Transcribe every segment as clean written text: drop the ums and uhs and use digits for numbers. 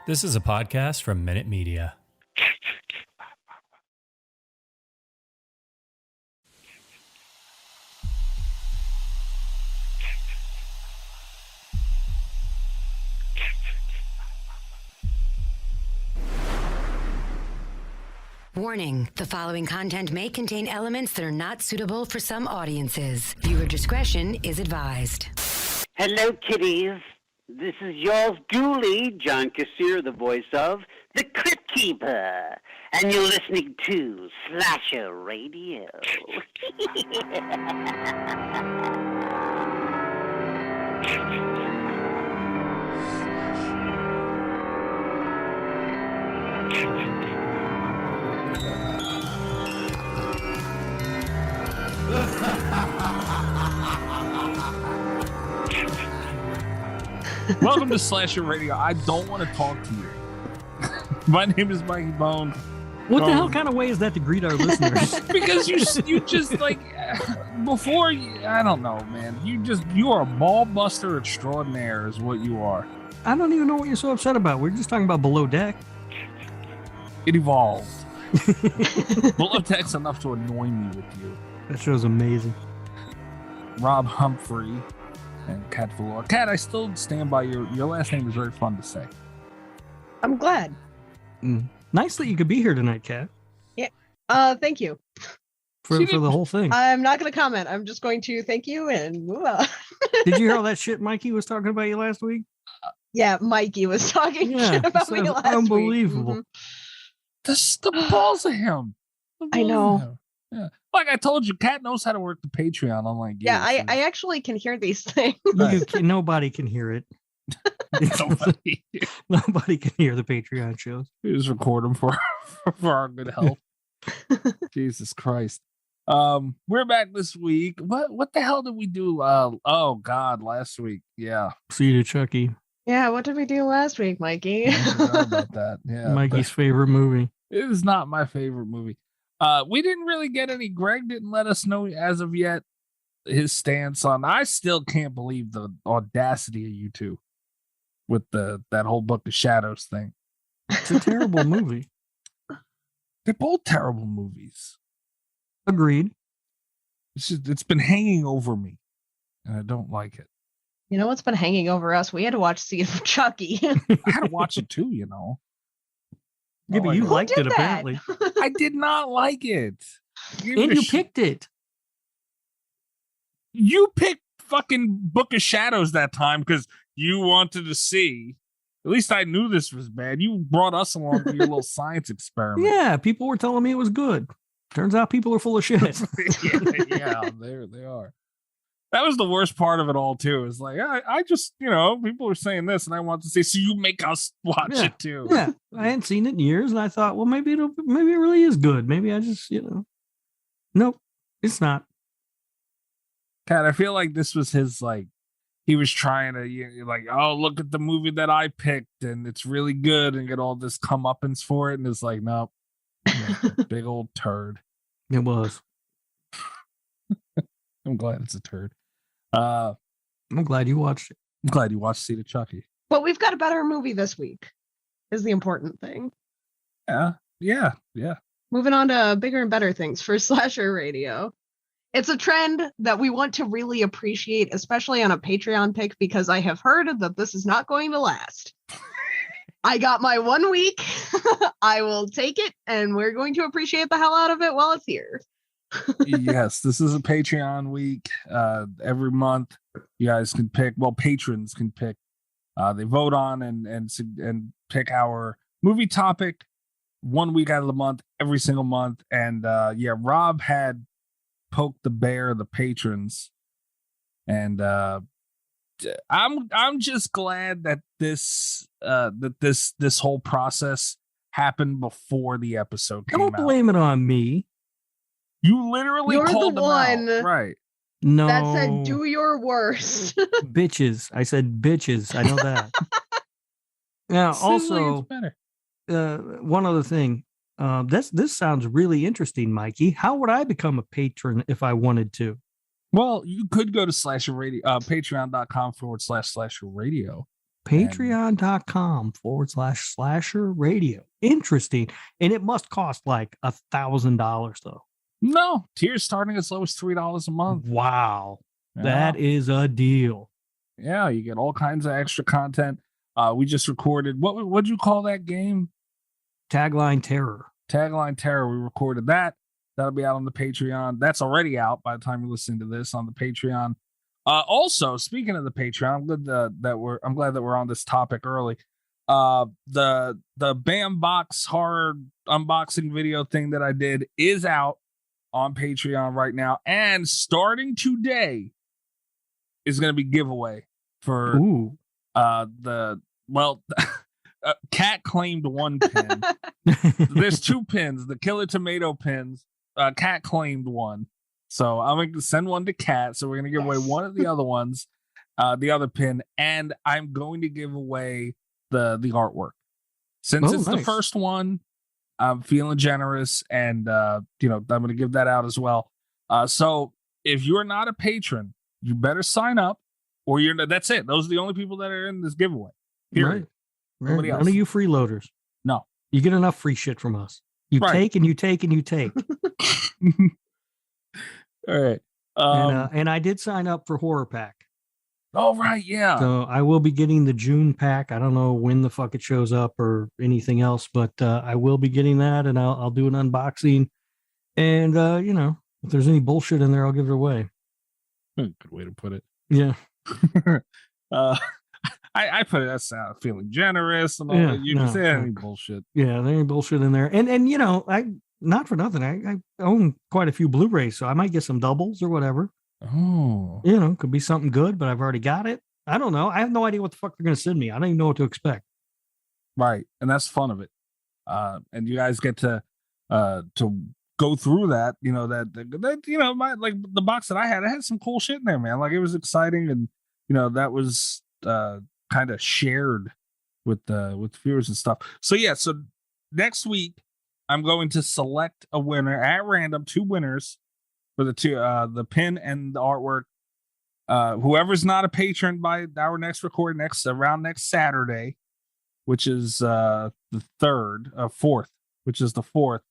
This is a podcast from Minute Media. Warning, the following content may contain elements that are not suitable for some audiences. Viewer discretion is advised. Hello, kiddies. This is yours duly, John Kassir, the voice of The Crypt Keeper. And you're listening to Slasher Radio. Welcome to Slasher Radio. I don't want to talk to you. My name is Mikey Bone. What the hell kind of way is that to greet our listeners? Because you just like before I don't know, man. You are a ball buster extraordinaire is what you are. I don't even know what you're so upset about. We're just talking about Below Deck. It evolved. Below Deck's enough to annoy me with you. That show's amazing. Rob Humphrey and Kat Valor. Kat, I still stand by your last name is very fun to say. I'm glad. Nice that you could be here tonight, Kat. Yeah. Thank you. For the whole thing. I'm not going to comment. I'm just going to thank you and move on. Did you hear all that shit Mikey was talking about you last week? Yeah, Mikey was talking shit about me last unbelievable. week. The balls of him. I know. Yeah. Like I told you, Kat knows how to work the Patreon. I'm like, yeah, I actually can hear these things. Nobody can hear it. Nobody can hear the Patreon shows. We just record them for our good health. Jesus Christ. We're back this week. What the hell did we do? Oh God, last week. Yeah. See you, Chucky. Yeah, what did we do last week, Mikey? I forgot about that. Yeah. Mikey's favorite movie. It is not my favorite movie. We didn't really get any. Greg didn't let us know as of yet his stance on. I still can't believe the audacity of you two with that whole Book of Shadows thing. It's a terrible movie. They're both terrible movies. Agreed. It's been hanging over me, and I don't like it. You know what's been hanging over us? We had to watch Seed of Chucky. I had to watch it too, you know. Yeah, but you liked it, that? apparently. I did not like it. And you picked it. You picked fucking Book of Shadows that time because you wanted to see. At least I knew this was bad. You brought us along for your little science experiment. Yeah, people were telling me it was good. Turns out people are full of shit. yeah, they are. That was the worst part of it all, too. It's like, I just, people are saying this, and I want to say, so you make us watch it, too. Yeah, I hadn't seen it in years, and I thought, well, maybe it really is good. Maybe I just, Nope, it's not. Kat, I feel like this was his, he was trying to, oh, look at the movie that I picked, and it's really good, and get all this comeuppance for it, and it's like, nope, big old turd. It was. I'm glad it's a turd. I'm glad you watched it. I'm glad you watched Seed of Chucky. But we've got a better movie this week, is the important thing. Yeah. Moving on to bigger and better things for Slasher Radio. It's a trend that we want to really appreciate, especially on a Patreon pick, because I have heard that this is not going to last. I got my 1 week. I will take it, and we're going to appreciate the hell out of it while it's here. Yes, this is a Patreon week. Every month, you guys can pick. Well, patrons can pick. They vote on and pick our movie topic 1 week out of the month, every single month. And Rob had poked the bear, the patrons, and I'm just glad that this whole process happened before the episode came out. Don't blame it on me. You literally called the them one out. Right. No. That said, do your worst. Bitches. I said bitches. I know that. Now, also, one other thing. This sounds really interesting, Mikey. How would I become a patron if I wanted to? Well, you could go to Slasher Radio, patreon.com/Slasher Radio Patreon.com/slasher radio. Interesting. And it must cost like $1,000 though. No, tiers starting as low as $3 a month. Wow. Yeah. That is a deal. Yeah, you get all kinds of extra content. We just recorded, what'd you call that game? Tagline Terror. Tagline Terror. We recorded that. That'll be out on the Patreon. That's already out by the time you're listening to this on the Patreon. Also, speaking of the Patreon, I'm glad that we're on this topic early. The Bam Box horror unboxing video thing that I did is out on Patreon right now, and starting today is going to be giveaway for Cat claimed one pin. There's 2 pins, the Killer Tomato pins. Cat claimed one. So I'm going to send one to Cat. So we're going to give away one of the other ones, the other pin, and I'm going to give away the artwork. Since it's the first one, I'm feeling generous, and I'm going to give that out as well. So if you're not a patron, you better sign up, or that's it. Those are the only people that are in this giveaway. Period. Right. Nobody else. None of you freeloaders. No. You get enough free shit from us. You take and you take and you take. All right. And I did sign up for Horror Pack. Oh, right. Yeah. So I will be getting the June pack. I don't know when the fuck it shows up or anything else, but I will be getting that, and I'll do an unboxing. And, if there's any bullshit in there, I'll give it away. Good way to put it. Yeah. I put it as feeling generous and all that. You can say any bullshit. Yeah, there ain't bullshit in there. And I not for nothing. I own quite a few Blu-rays, so I might get some doubles or whatever. Oh. Could be something good, but I've already got it. I don't know. I have no idea what the fuck they're gonna send me. I don't even know what to expect. Right. And that's fun of it. And you guys get to go through that, the box that I had some cool shit in there, man. Like, it was exciting, and that was kind of shared with viewers and stuff. So next week I'm going to select a winner at random, 2 winners for the pin and the artwork. Whoever's not a patron by our next recording around next Saturday, which is the 4th, which is the 4th.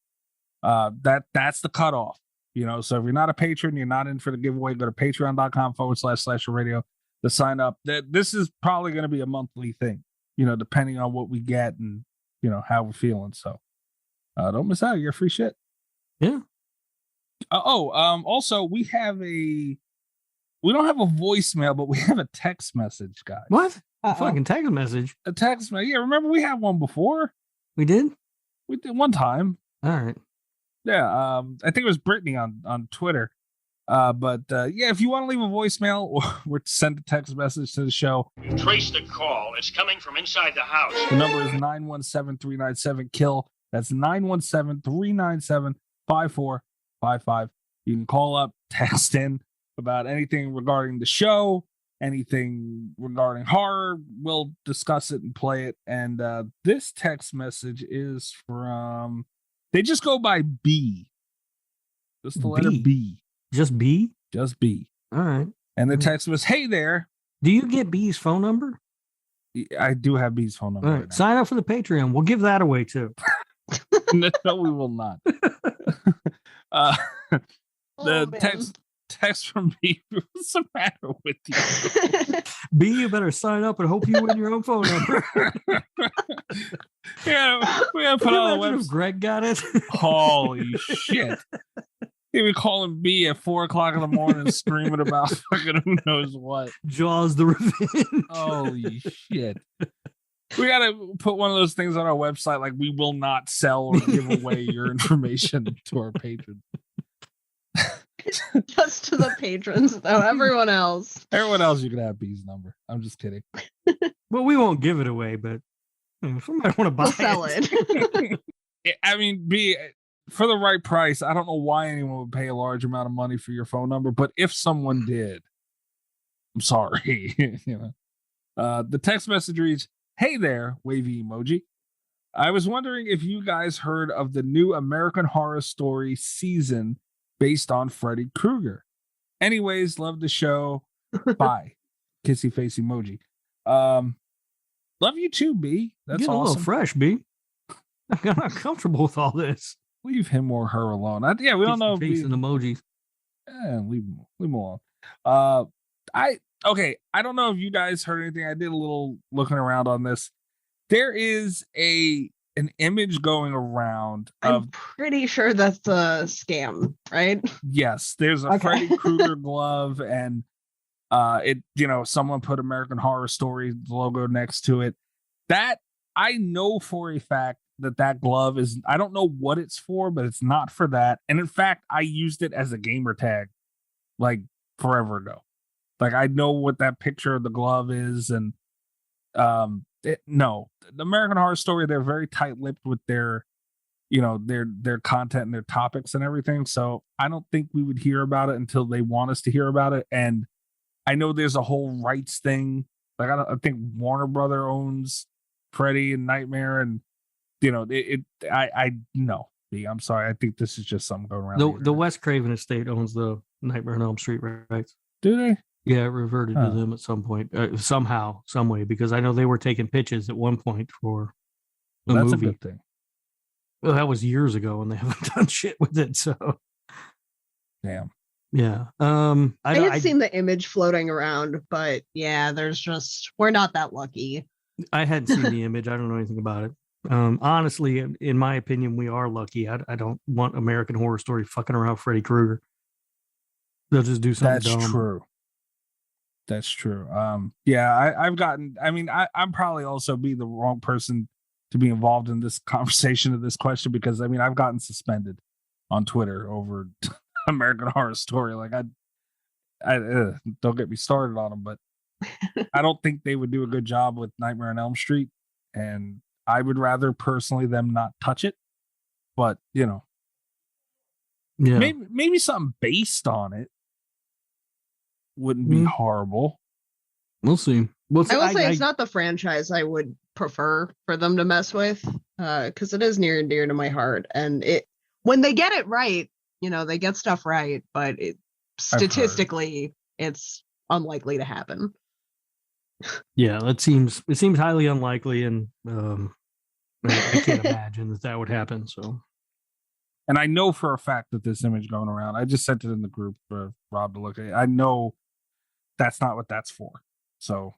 That's the cutoff. So if you're not a patron, you're not in for the giveaway, go to patreon.com/slasher radio to sign up. This is probably going to be a monthly thing, depending on what we get and how we're feeling. So don't miss out. You're free shit. Yeah. Also, we don't have a voicemail, but we have a text message, guys. What? Fucking text message? A text message. Yeah, remember we had one before? We did? We did one time. All right. Yeah, I think it was Brittany on Twitter. If you want to leave a voicemail or send a text message to the show, trace the call. It's coming from inside the house. The number is 917-397-KILL. That's 917-397-5455. You can call up, text in about anything regarding the show, anything regarding horror. We'll discuss it and play it. And this text message is from, they just go by B. Just the letter B. Just B? Just B. All right. And the text was, hey there. Do you get B's phone number? I do have B's phone number. All right. Sign up for the Patreon. We'll give that away too. No, we will not. Text from B. What's the matter with you? B, you better sign up and hope you win your own phone number. Yeah, we gotta put on the website. Greg got it. Holy shit. He be calling B at 4:00 in the morning screaming about fucking who knows what. Jaws the Revenge. Holy shit. We gotta put one of those things on our website, like, we will not sell or give away your information to our patrons. Just to the patrons, though. Everyone else you can have B's number. I'm just kidding. Well, we won't give it away, but somebody want to buy sell it. I mean, B, for the right price, I don't know why anyone would pay a large amount of money for your phone number, but if someone did, I'm sorry. The text message reads, hey there, wavy emoji. I was wondering if you guys heard of the new American Horror Story season based on Freddy Krueger. Anyways, love the show. Bye. Kissy face emoji. Love you too, B. That's Getting awesome. a little fresh, B. I'm not comfortable with all this. Leave him or her alone. We don't know. Face and emojis. Leave him alone. I don't know if you guys heard anything. I did a little looking around on this. There is an image going around I'm pretty sure that's a scam, right? Yes, there's a Freddy Krueger glove, and someone put American Horror Story logo next to it. That I know for a fact that glove is, I don't know what it's for, but it's not for that. And in fact, I used it as a gamer tag like forever ago. Like, I know what that picture of the glove is. And no, the American Horror Story, they're very tight-lipped with their content and their topics and everything. So I don't think we would hear about it until they want us to hear about it. And I know there's a whole rights thing. Like, I think Warner Brother owns Freddy and Nightmare, and I'm sorry. I think this is just something going around. The Wes Craven estate owns the Nightmare on Elm Street rights. Do they? Yeah, it reverted to them at some point, somehow, some way, because I know they were taking pitches at one point for the movie. That's a good thing. Well, that was years ago, and they haven't done shit with it. So, damn. Yeah. I had seen the image floating around, but yeah, we're not that lucky. I hadn't seen the image. I don't know anything about it. Honestly, in my opinion, we are lucky. I don't want American Horror Story fucking around Freddy Krueger. They'll just do something dumb. That's true. I'm probably also be the wrong person to be involved in this conversation of this question, because I've gotten suspended on Twitter over American Horror Story. Like, I don't get me started on them, but I don't think they would do a good job with Nightmare on Elm Street, and I would rather personally them not touch it. But maybe something based on it wouldn't be horrible. We'll see. I will say it's not the franchise I would prefer for them to mess with, because it is near and dear to my heart, and when they get it right, they get stuff right, but statistically it's unlikely to happen. Yeah, it seems highly unlikely, and I can't imagine that would happen. So, and I know for a fact that this image going around, I just sent it in the group for Rob to look at. I know that's not what that's for. So,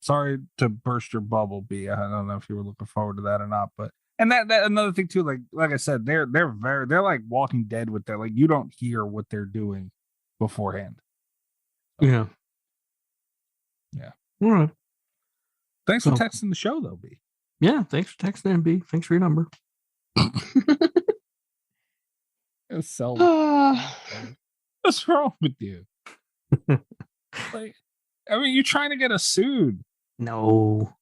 sorry to burst your bubble, B. I don't know if you were looking forward to that or not, but and that another thing too, like I said, they're like Walking Dead with that. Like, you don't hear what they're doing beforehand. So, yeah. All right. Thanks for texting the show, though, B. Yeah, thanks for texting, B. Thanks for your number. What's wrong with you? You're trying to get us sued. No.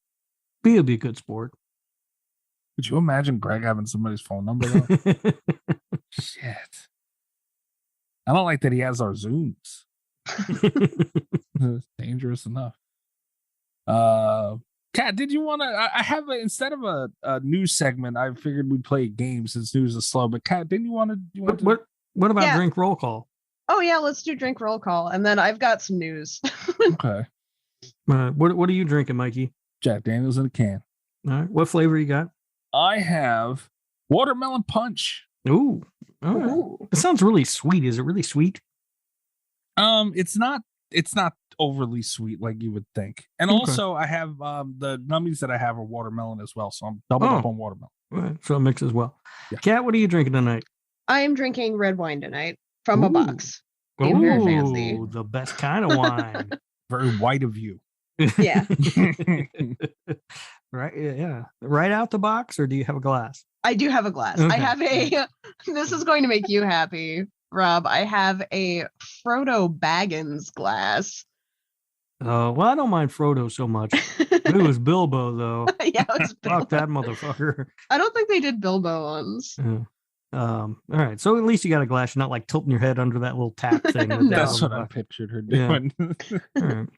B will be a good sport. Could you imagine Greg having somebody's phone number, though? Shit. I don't like that he has our Zooms. It's dangerous enough. Kat, did you want to? I have instead of a news segment, I figured we'd play a game since news is slow. But Kat, didn't you want to? What about drink roll call? Oh yeah, let's do drink roll call, and then I've got some news. Okay. What are you drinking, Mikey? Jack Daniels in a can. All right. What flavor you got? I have watermelon punch. Ooh. All right. It sounds really sweet. Is it really sweet? It's not overly sweet like you would think. And also I have the nummies that I have are watermelon as well, so I'm doubled up on watermelon. All right. So it mixes well. Yeah. Kat, what are you drinking tonight? I am drinking red wine tonight from a box. Being very fancy. The best kind of wine. Very white of you. Yeah. Right. Yeah. Right out the box, or do you have a glass? I do have a glass. Okay. I have this is going to make you happy, Rob. I have a Frodo Baggins glass. Well, I don't mind Frodo so much. It was Bilbo, though. Yeah, it was Bilbo. Fuck that motherfucker. I don't think they did Bilbo ones. Yeah. All right. So at least you got a glass. You're not like tilting your head under that little tap thing. That's what I pictured her doing. Yeah. All right.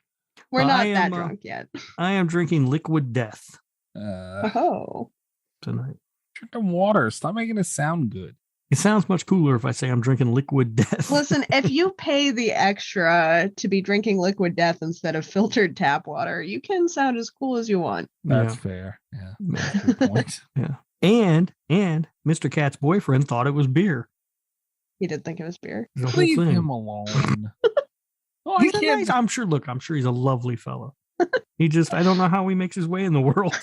We're not that drunk yet. I am drinking Liquid Death. Tonight. Drinking water. Stop making it sound good. It sounds much cooler if I say I'm drinking liquid death. Listen, if you pay the extra to be drinking liquid death instead of filtered tap water, you can sound as cool as you want. That's fair. Yeah. That's a good point. Yeah. And Mr. Cat's boyfriend thought it was beer. He did think it was beer. Leave him alone. Oh, he's nice. I'm sure he's a lovely fellow. I don't know how he makes his way in the world.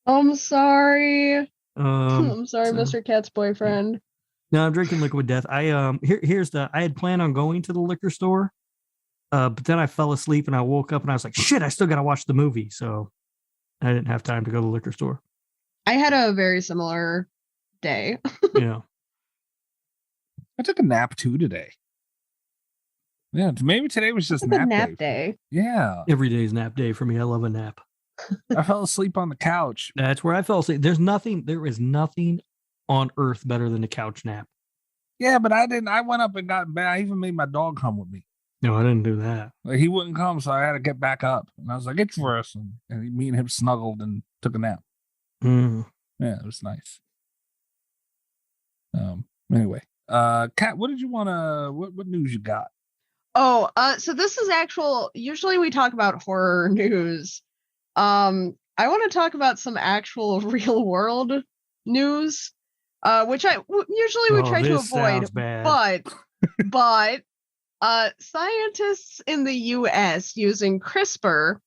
I'm sorry. I'm sorry, Mr. Cat's boyfriend. No, I'm drinking liquid death. I had planned on going to the liquor store, but then I fell asleep and I woke up and I was like, shit, I still got to watch the movie. So I didn't have time to go to the liquor store. I had a very similar day. Yeah. I took a nap too today. Yeah, maybe today was just nap day. Yeah. Every day is nap day for me. I love a nap. I fell asleep on the couch. That's where I fell asleep. There is nothing on earth better than a couch nap. Yeah, but I didn't. I went up and got in bed. I even made my dog come with me. No, I didn't do that. Like, he wouldn't come, so I had to get back up. And I was like, it's for us. And me and him snuggled and took a nap. Mm. Yeah, it was nice. Anyway, Kat, what did you want to? What news you got? Oh, so this is actual. Usually we talk about horror news. I want to talk about some actual real world news, which we try to avoid. But scientists in the U.S. using CRISPR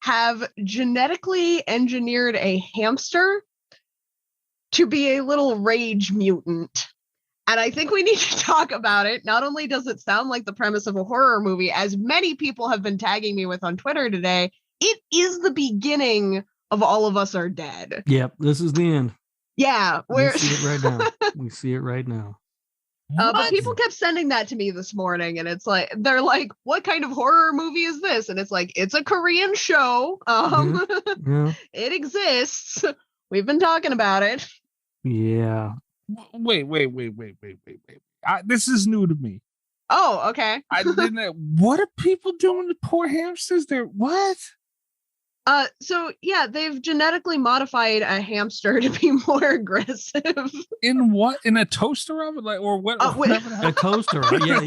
have genetically engineered a hamster to be a little rage mutant. And I think we need to talk about it. Not only does it sound like the premise of a horror movie, as many people have been tagging me with on Twitter today, it is the beginning of All of Us Are Dead. Yep, this is the end. Yeah. We see it right now. We see it right now. But people kept sending that to me this morning, and it's like, they're like, what kind of horror movie is this? And it's like, it's a Korean show. Yeah. It exists. We've been talking about it. Yeah. Wait. This is new to me. Oh, okay. I didn't. What are people doing to poor hamsters? What? So yeah, they've genetically modified a hamster to be more aggressive. In what? In a toaster oven, or what? A toaster? Yeah.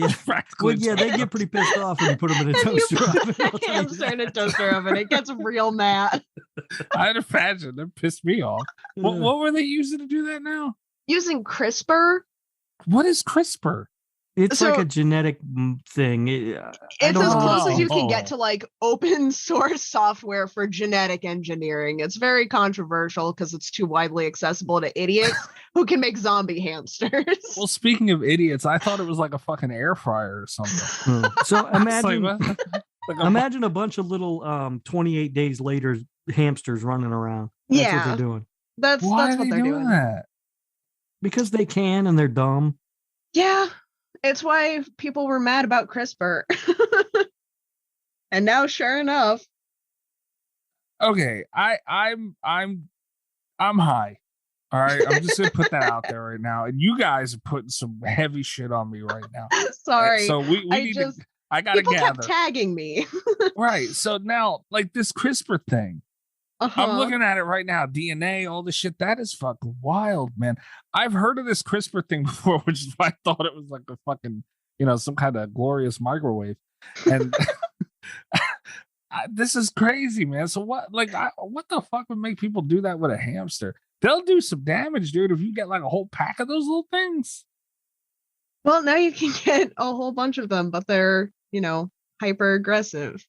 Well, yeah, they get pretty pissed off when you put them in a toaster oven. A hamster in a toaster oven, it gets real mad. I'd imagine that pissed me off. What were they using to do that now? Using CRISPR. What is CRISPR? It's like a genetic thing. It's as close as you can get to like open source software for genetic engineering. It's very controversial because it's too widely accessible to idiots who can make zombie hamsters. Well, speaking of idiots, I thought it was like a fucking air fryer or something. So imagine a bunch of little 28 days later hamsters running around. That's what they're doing. That's what they're doing. That? Because they can and they're dumb. Yeah. It's why people were mad about CRISPR. And now, sure enough. Okay, I'm high. All right, I'm just gonna put that out there right now. And you guys are putting some heavy shit on me right now. Sorry. So we need to. I gotta people gather. Kept tagging me. Right. So now, like this CRISPR thing. I'm looking at it right now. DNA, all this shit. That is fucking wild, man. I've heard of this CRISPR thing before, which is why I thought it was like a fucking, some kind of glorious microwave. And this is crazy, man. So what the fuck would make people do that with a hamster? They'll do some damage, dude, if you get like a whole pack of those little things. Well, now you can get a whole bunch of them, but they're, hyper aggressive.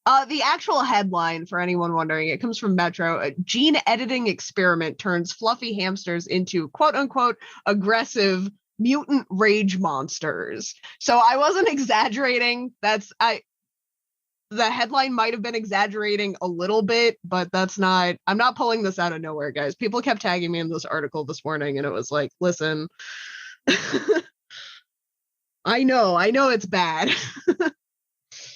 The actual headline, for anyone wondering, it comes from Metro. A gene editing experiment turns fluffy hamsters into quote unquote aggressive mutant rage monsters. So I wasn't exaggerating. The headline might have been exaggerating a little bit, but I'm not pulling this out of nowhere, guys. People kept tagging me in this article this morning, and it was like, listen, I know it's bad.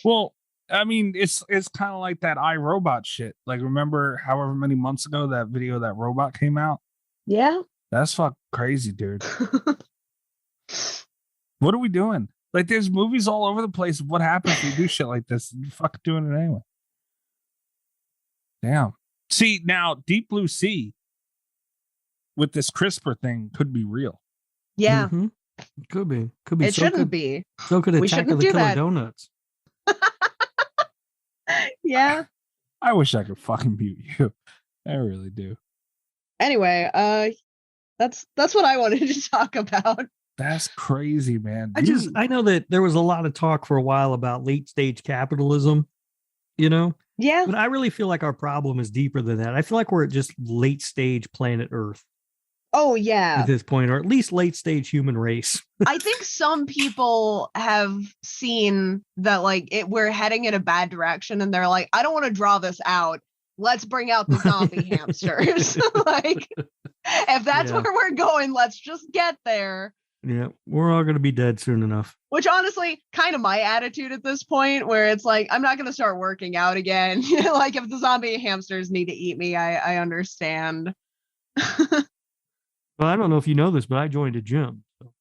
Well, I mean, it's kind of like that iRobot shit. Like, remember however many months ago that video that robot came out? Yeah. That's fucking crazy, dude. What are we doing? Like, there's movies all over the place of what happens if we do shit like this. You're fucking doing it anyway. Damn. See, now, Deep Blue Sea. with this CRISPR thing could be real. Yeah. Mm-hmm. Could be. It shouldn't be. So could We Attack shouldn't of the do Killer that. Donuts. Yeah. I wish I could fucking mute you. I really do. Anyway, that's what I wanted to talk about. That's crazy, man. I know that there was a lot of talk for a while about late stage capitalism, you know? Yeah. But I really feel like our problem is deeper than that. I feel like we're at just late stage planet Earth Oh, yeah. at this point, or at least late stage human race. I think some people have seen that like we're heading in a bad direction and they're like, I don't want to draw this out. Let's bring out the zombie hamsters. Like, if that's where we're going, let's just get there. Yeah, we're all going to be dead soon enough. Which honestly, kind of my attitude at this point, where it's like, I'm not going to start working out again. Like, if the zombie hamsters need to eat me, I understand. Well, I don't know if you know this, but I joined a gym. So.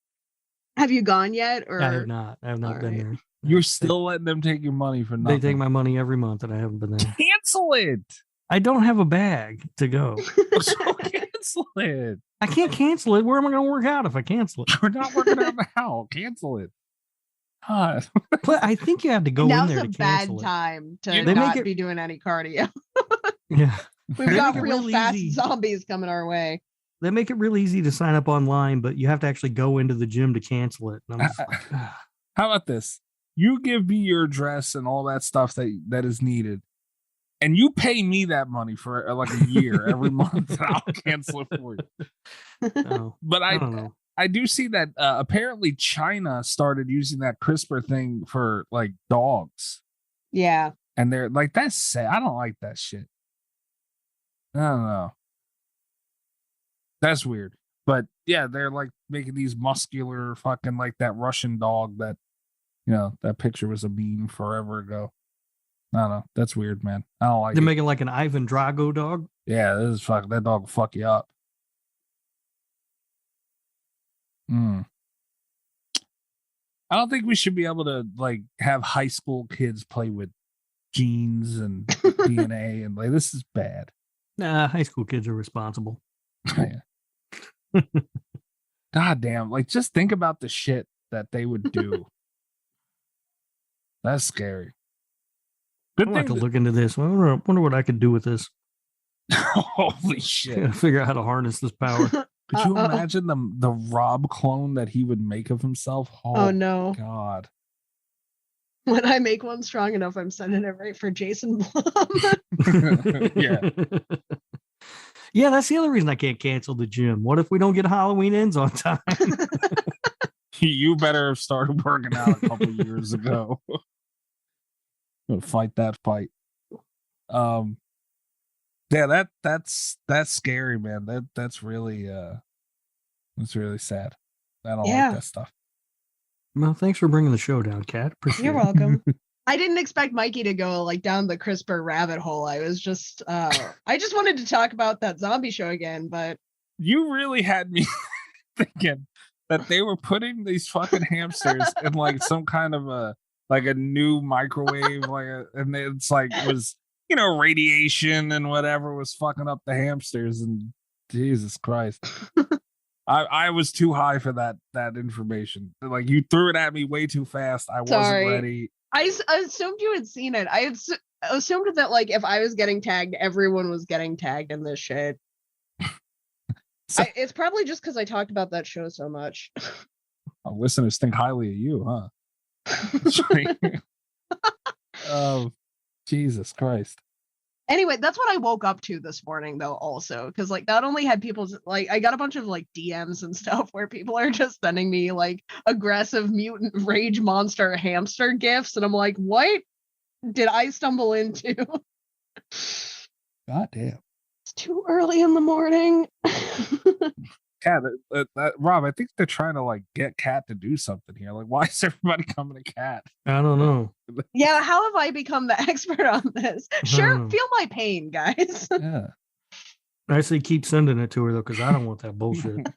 Have you gone yet? Or I have not. I have not been there. You're still letting them take your money for nothing. They take my money every month, and I haven't been there. Cancel it. I don't have a bag to go. So cancel it. I can't cancel it. Where am I going to work out if I cancel it? We're not working out now. Cancel it. God. But I think you have to go Now's in there a to bad cancel time to They not make it- be doing any cardio. Yeah. We've They got make it real real fast easy. zombies coming our way. They make it real easy to sign up online, but you have to actually go into the gym to cancel it. And I'm just like, How about this? You give me your address and all that stuff that is needed, and you pay me that money for like a year every month, and I'll cancel it for you. oh, But I don't know. I do see that apparently China started using that CRISPR thing for like dogs, Yeah. and they're like, that's sad. I don't like that shit. I don't know. That's weird. But yeah, they're like making these muscular fucking like that Russian dog that, you know, that picture was a meme forever ago. I don't know. That's weird, man. I don't like They're it. making like an Ivan Drago dog. Yeah, this is fuck. That dog will fuck you up. I don't think we should be able to like have high school kids play with genes and DNA and like this is bad. Nah, high school kids are responsible. Yeah. God damn. Like just think about the shit that they would do. That's scary. Good I'll thing have to look into this. I wonder what I could do with this. Holy shit. Figure out how to harness this power. Could you imagine the Rob clone that he would make of himself? Oh no. God. When I make one strong enough, I'm sending it right for Jason Blum. Yeah. Yeah, that's the other reason I can't cancel the gym. What if we don't get Halloween ends on time? You better have started working out a couple years ago. Fight that fight. Yeah, that's scary, man. That's really sad. I don't like that stuff. Well, thanks for bringing the show down, Kat. Appreciate You're it. welcome. I didn't expect Mikey to go like down the CRISPR rabbit hole. I was just I just wanted to talk about that zombie show again, but You really had me thinking that they were putting these fucking hamsters in like some kind of a new microwave, and it's like was, you know, radiation and whatever was fucking up the hamsters, and Jesus Christ. I was too high for that information. Like you threw it at me way too fast. I wasn't ready. I assumed you had seen it. I assumed that like if I was getting tagged, everyone was getting tagged in this shit. It's probably just because I talked about that show so much. Our listeners think highly of you, huh? Oh, Jesus Christ. Anyway, that's what I woke up to this morning, though, also, because like not only had people like I got a bunch of like DMs and stuff where people are just sending me like aggressive mutant rage monster hamster gifs, and I'm like, what did I stumble into? God damn. It's too early in the morning. Kat, Rob, I think they're trying to like get Kat to do something here. Like, why is everybody coming to Kat? I don't know. Yeah, how have I become the expert on this? Sure, feel my pain, guys. Yeah. I say keep sending it to her though, because I don't want that bullshit.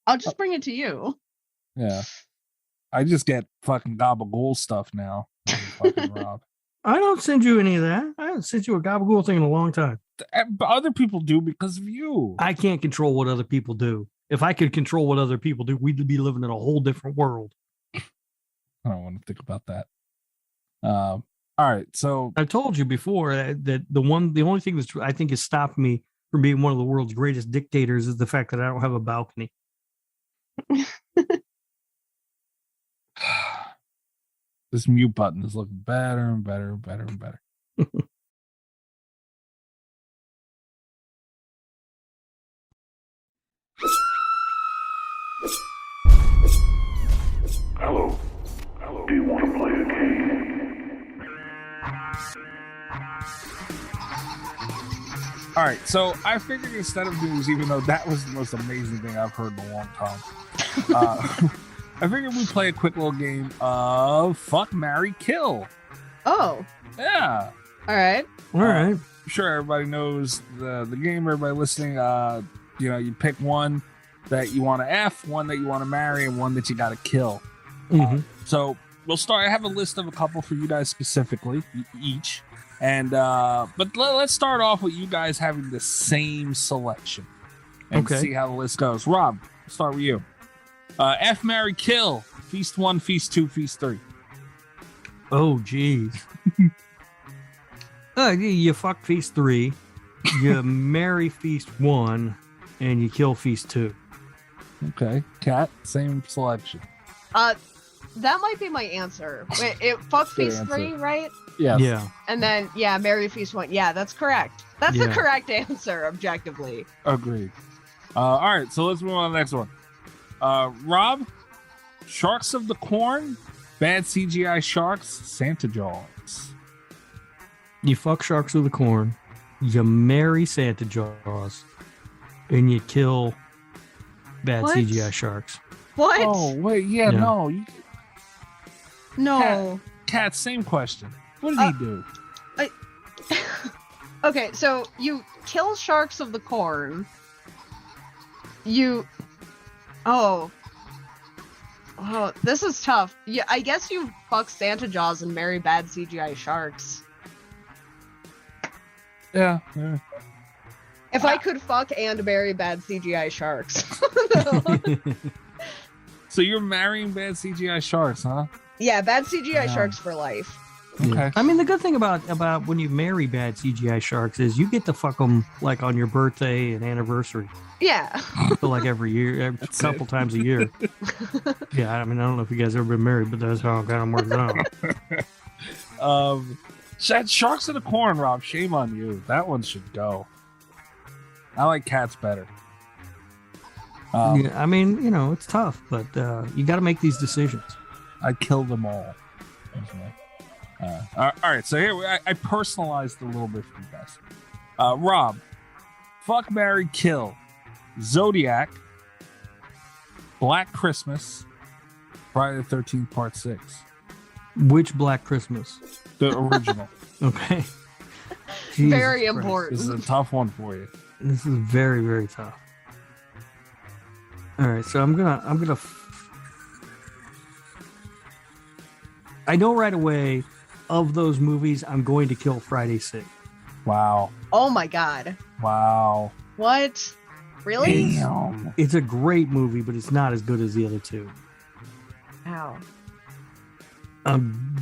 I'll just bring it to you. Yeah. I just get fucking gabagool stuff now. Fucking Rob. I don't send you any of that. I haven't sent you a gabagool thing in a long time. But other people do because of you. I can't control what other people do. If I could control what other people do, we'd be living in a whole different world. I don't want to think about that. All right, so I've told you before that the only thing that I think has stopped me from being one of the world's greatest dictators is the fact that I don't have a balcony. this mute button is looking better and better and better and better. Hello. Do you want to play a game? All right, so I figured instead of news, even though that was the most amazing thing I've heard in a long time, I figured we'd play a quick little game of Fuck, Marry, Kill. Oh. Yeah. All right. All right. I'm sure everybody knows the game. Everybody listening, you pick one that you want to F, one that you want to marry, and one that you got to kill. Mm-hmm. So we'll start. I have a list of a couple for you guys specifically, each. And but let's start off with you guys having the same selection and Okay. see how the list goes. Rob, let's start with you. F, marry, kill. Feast 1, Feast 2, Feast 3. Oh, geez. You fuck Feast 3, you marry Feast 1, and you kill Feast 2. Okay. Cat, same selection. That might be my answer. Wait, it fuck Good Feast answer. 3, right? Yes. Yeah. And then marry Feast 1. Yeah, that's correct. That's the Yeah. correct answer, objectively. Agreed. All right, so let's move on to the next one. Rob, Sharks of the Corn, bad CGI sharks, Santa Jaws. You fuck Sharks of the Corn, you marry Santa Jaws, and you kill bad What? CGI sharks. What? Oh, wait, yeah. No. No. Cat, same question. What did he do? Okay, so you kill Sharks of the Corn. Oh, this is tough. Yeah, I guess you fuck Santa Jaws and marry bad CGI sharks. Yeah. If I could fuck and marry bad CGI sharks. So you're marrying bad CGI sharks, huh? Yeah, bad CGI sharks for life. Okay. I mean, the good thing about when you marry bad CGI sharks is you get to fuck them like on your birthday and anniversary. Yeah. So like every year, a couple times a year. Yeah, I mean, I don't know if you guys ever been married, but that's how it kind of works out. Sharks of the Corn, Rob. Shame on you. That one should go. I like cats better. Yeah, I mean, it's tough, but you got to make these decisions. I killed them all. All right, so here I personalized it a little bit for you guys. Rob, fuck, marry, kill. Zodiac, Black Christmas, Friday the 13th, Part 6. Which Black Christmas? The original. Okay. Very Jesus Christ. important. This is a tough one for you. This is very, very tough. All right, so I'm gonna. I know right away of those movies, I'm going to kill Friday 6th. Wow. Oh my god. Wow. What? Really? Damn. It's a great movie, but it's not as good as the other two. How? I'm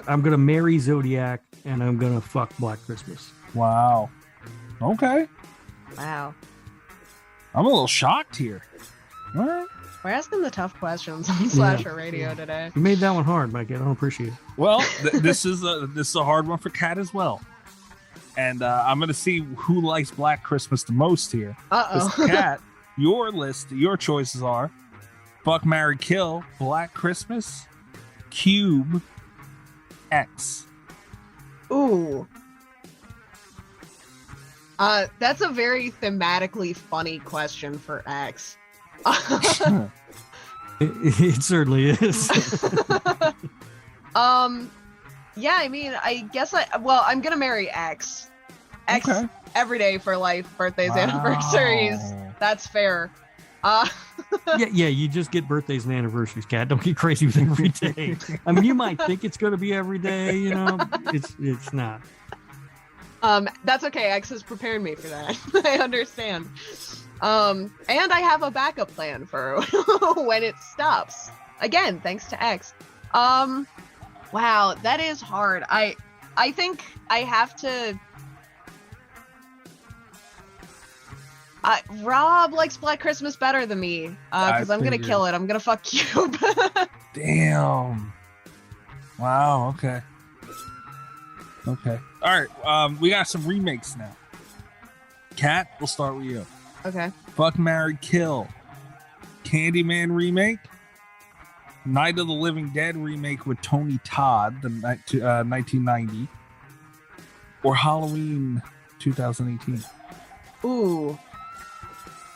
gonna marry Zodiac and I'm gonna fuck Black Christmas. Wow. Okay. Wow. I'm a little shocked here. All right. We're asking the tough questions on Slasher Radio today. You made that one hard, Mike. I don't appreciate it. Well, this is a hard one for Kat as well. And I'm going to see who likes Black Christmas the most here. Uh-oh. Kat, your list, your choices are fuck, marry, kill, Black Christmas, Cube, X. Ooh. That's a very thematically funny question for X. It certainly is. Yeah, I mean, I guess I'm gonna marry X. X Okay. every day for life, birthdays, Wow. anniversaries. That's fair. yeah, you just get birthdays and anniversaries, Kat. Don't get crazy with every day. I mean, you might think it's going to be every day, it's not. That's okay. X has prepared me for that. I understand. And I have a backup plan for when it stops. Again, thanks to X. Wow, that is hard. I think I have to. Rob likes Black Christmas better than me because I'm gonna kill it. I'm gonna fuck you. Damn. Wow. Okay. Okay. All right. We got some remakes now. Kat, we'll start with you. Okay. Fuck, marry, kill. Candyman remake. Night of the Living Dead remake with Tony Todd, the 1990. Or Halloween 2018. Ooh.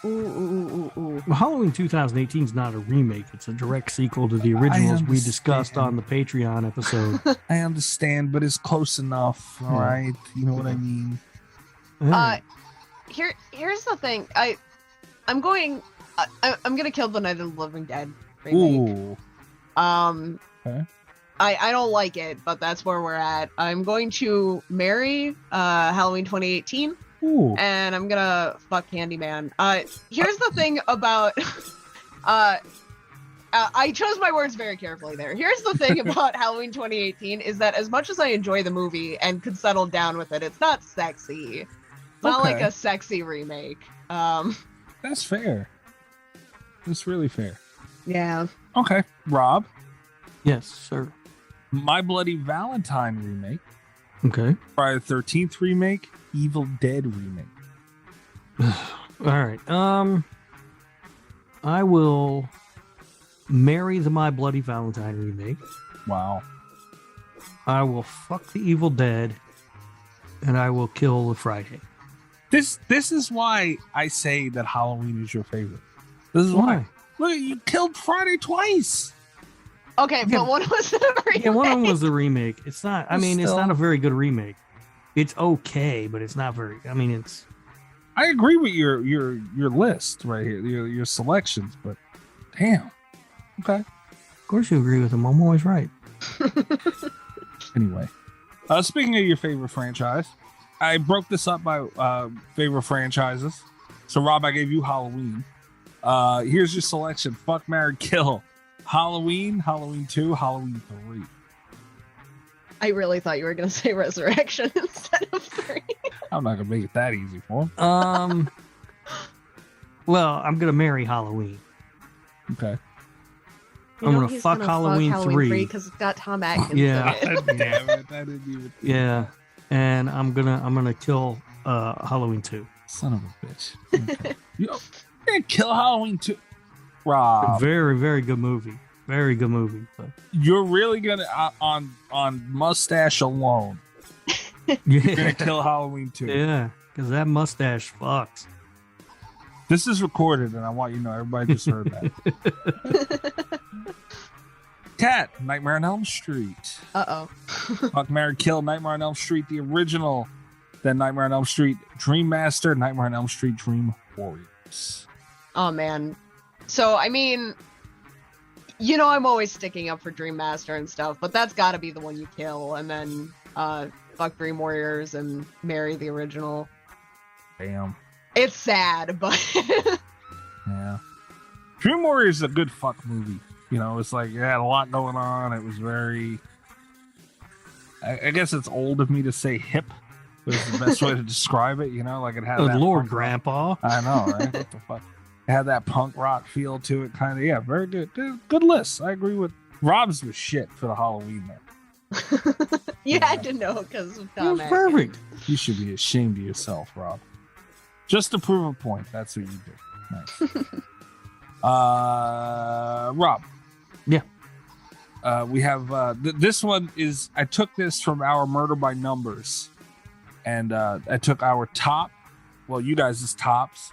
Ooh. Well, Halloween 2018 is not a remake. It's a direct sequel to the originals we discussed on the Patreon episode. I understand, but it's close enough. All right. You know what I mean? Here's the thing. I'm gonna kill the Night of the Living Dead remake. Ooh. Okay. I don't like it, but that's where we're at. I'm going to marry Halloween 2018. Ooh. And I'm gonna fuck Candyman. Here's the thing about I chose my words very carefully there. Here's the thing about Halloween 2018 is that as much as I enjoy the movie and could settle down with it, it's not sexy. It's not like a sexy remake. That's fair. That's really fair. Yeah. Okay. Rob? Yes, sir. My Bloody Valentine remake. Okay. Friday the 13th remake. Evil Dead remake. All right. I will marry the My Bloody Valentine remake. Wow. I will fuck the Evil Dead, and I will kill the Friday. This is why I say that Halloween is your favorite. This is why. Look, you killed Friday twice. Okay, but one was the remake. Yeah, one of them was the remake. It's not. I mean, it's not a very good remake. It's okay, but it's not very. I mean, it's. I agree with your list right here, your selections, but damn. Okay. Of course, you agree with them. I'm always right. Anyway, speaking of your favorite franchise, I broke this up by favorite franchises. So, Rob, I gave you Halloween. Here's your selection: fuck, marry, kill. Halloween, Halloween 2, Halloween 3. I really thought you were going to say Resurrection instead of 3. I'm not going to make it that easy for him. Well, I'm going to marry Halloween. Okay. I'm going to fuck Halloween 3 because it's got Tom Atkins. Yeah. In it. Damn it. I didn't even. Yeah. And I'm going to kill Halloween 2. Son of a bitch. Okay. You can't kill Halloween 2. Rob. Very, very good movie. Very good movie. But. You're really gonna on mustache alone. You're gonna kill Halloween 2. Yeah, because that mustache fucks. This is recorded, and I want you to know everybody just heard that. Kat, Nightmare on Elm Street. Fuck, marry, kill. Nightmare on Elm Street, the original. Then Nightmare on Elm Street, Dream Master. Nightmare on Elm Street, Dream Warriors. Oh man. So, I mean, you know, I'm always sticking up for Dream Master and stuff, but that's got to be the one you kill, and then fuck Dream Warriors and marry the original. Damn. It's sad, but yeah. Dream Warriors is a good fuck movie. You know, it's like it had a lot going on. It was very. I guess it's old of me to say hip. It's the best way to describe it. You know, like it had. Oh, that Lord, Grandpa. I know, right? What the fuck. It had that punk rock feel to it, kind of. Yeah, very good. Good list. I agree with Rob's was shit for the Halloween there. You had to know because of Tom Atkins. Perfect. You should be ashamed of yourself, Rob. Just to prove a point. That's what you do. Nice. Rob. Yeah. We have this one is I took this from our Murder by Numbers, and I took our top. Well, you guys' tops.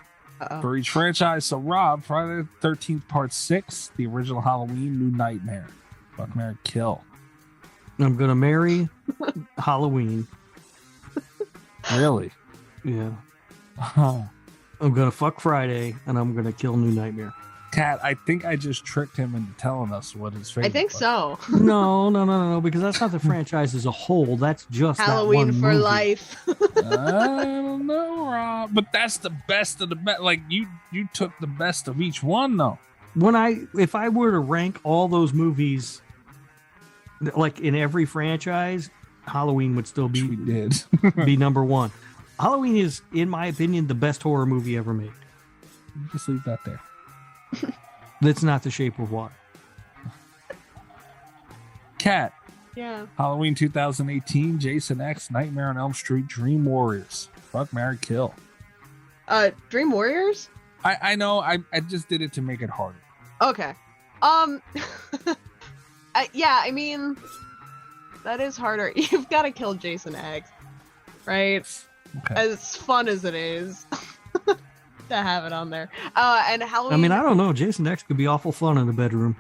For each franchise. So, Rob, Friday the 13th, Part 6, the original Halloween, New Nightmare. Fuck, marry, kill. I'm going to marry Halloween. Really? Yeah. Oh. I'm going to fuck Friday, and I'm going to kill New Nightmare. Kat, I think I just tricked him into telling us what his favorite. I think was. so. No, because that's not the franchise as a whole. That's just Halloween that one for movie. life. I don't know, Rob, but that's the best of the best. Like you took the best of each one, though. If I were to rank all those movies, like in every franchise, Halloween would still be be number one. Halloween is, in my opinion, the best horror movie ever made. Just leave that there. That's not The Shape of Water. Kat. Yeah. Halloween 2018, Jason X, Nightmare on Elm Street, Dream Warriors. Fuck, marry, kill. Dream Warriors? I know. I just did it to make it harder. Okay. I mean, that is harder. You've got to kill Jason X, right? Okay. As fun as it is to have it on there. And Halloween. I mean, I don't know. Jason X could be awful fun in the bedroom.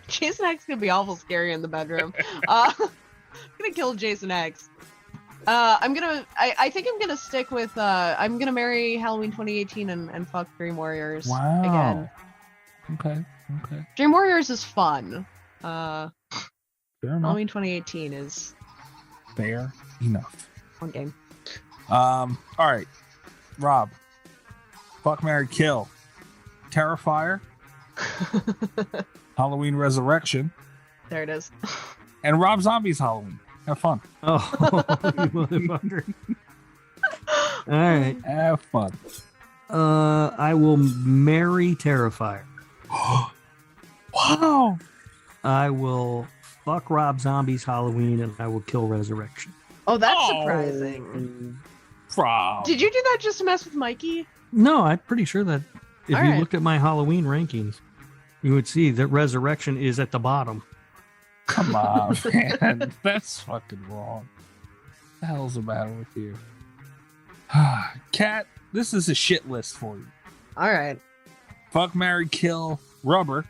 Jason X could be awful scary in the bedroom. I'm gonna kill Jason X. I think I'm gonna stick with I'm gonna marry Halloween 2018 and fuck Dream Warriors again. Okay. Dream Warriors is fun. Fair Halloween 2018 is fair enough. One game. All right, Rob. Fuck, marry, kill. Terrifier. Halloween Resurrection. There it is. And Rob Zombie's Halloween. Have fun. Oh, you motherfucker. All right. Have fun. I will marry Terrifier. Wow. I will fuck Rob Zombie's Halloween, and I will kill Resurrection. Oh, that's surprising. Rob. Did you do that just to mess with Mikey? No, I'm pretty sure that if All you right. looked at my Halloween rankings, you would see that Resurrection is at the bottom. Come on, man. That's fucking wrong. What the hell's the matter with you? Kat, this is a shit list for you. All right. Fuck, marry, kill, Rubber,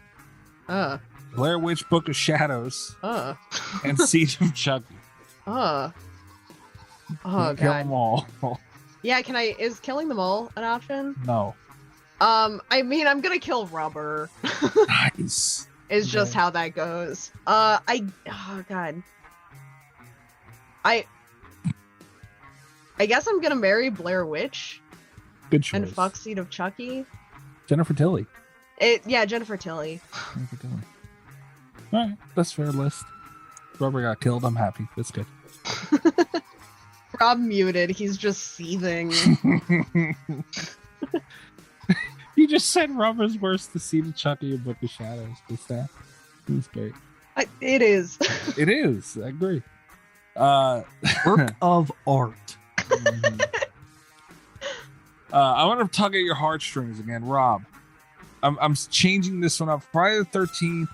Blair Witch Book of Shadows, and Siege of Chucky. Oh, Kill God. them all. Yeah, is killing them all an option? No. I mean, I'm gonna kill Rubber. Nice. Is just how that goes. Oh God. I guess I'm gonna marry Blair Witch. Good choice. And fuck Seed of Chucky. Jennifer Tilly. Jennifer Tilly. All right, that's fair list. Rubber got killed. I'm happy. That's good. Rob muted. He's just seething. You just said Rubber's worse to see the Chucky and Book of Shadows. What's that? It's great. It is. It is. I agree. Work of art. I want to tug at your heartstrings again, Rob. I'm changing this one up. Friday the 13th.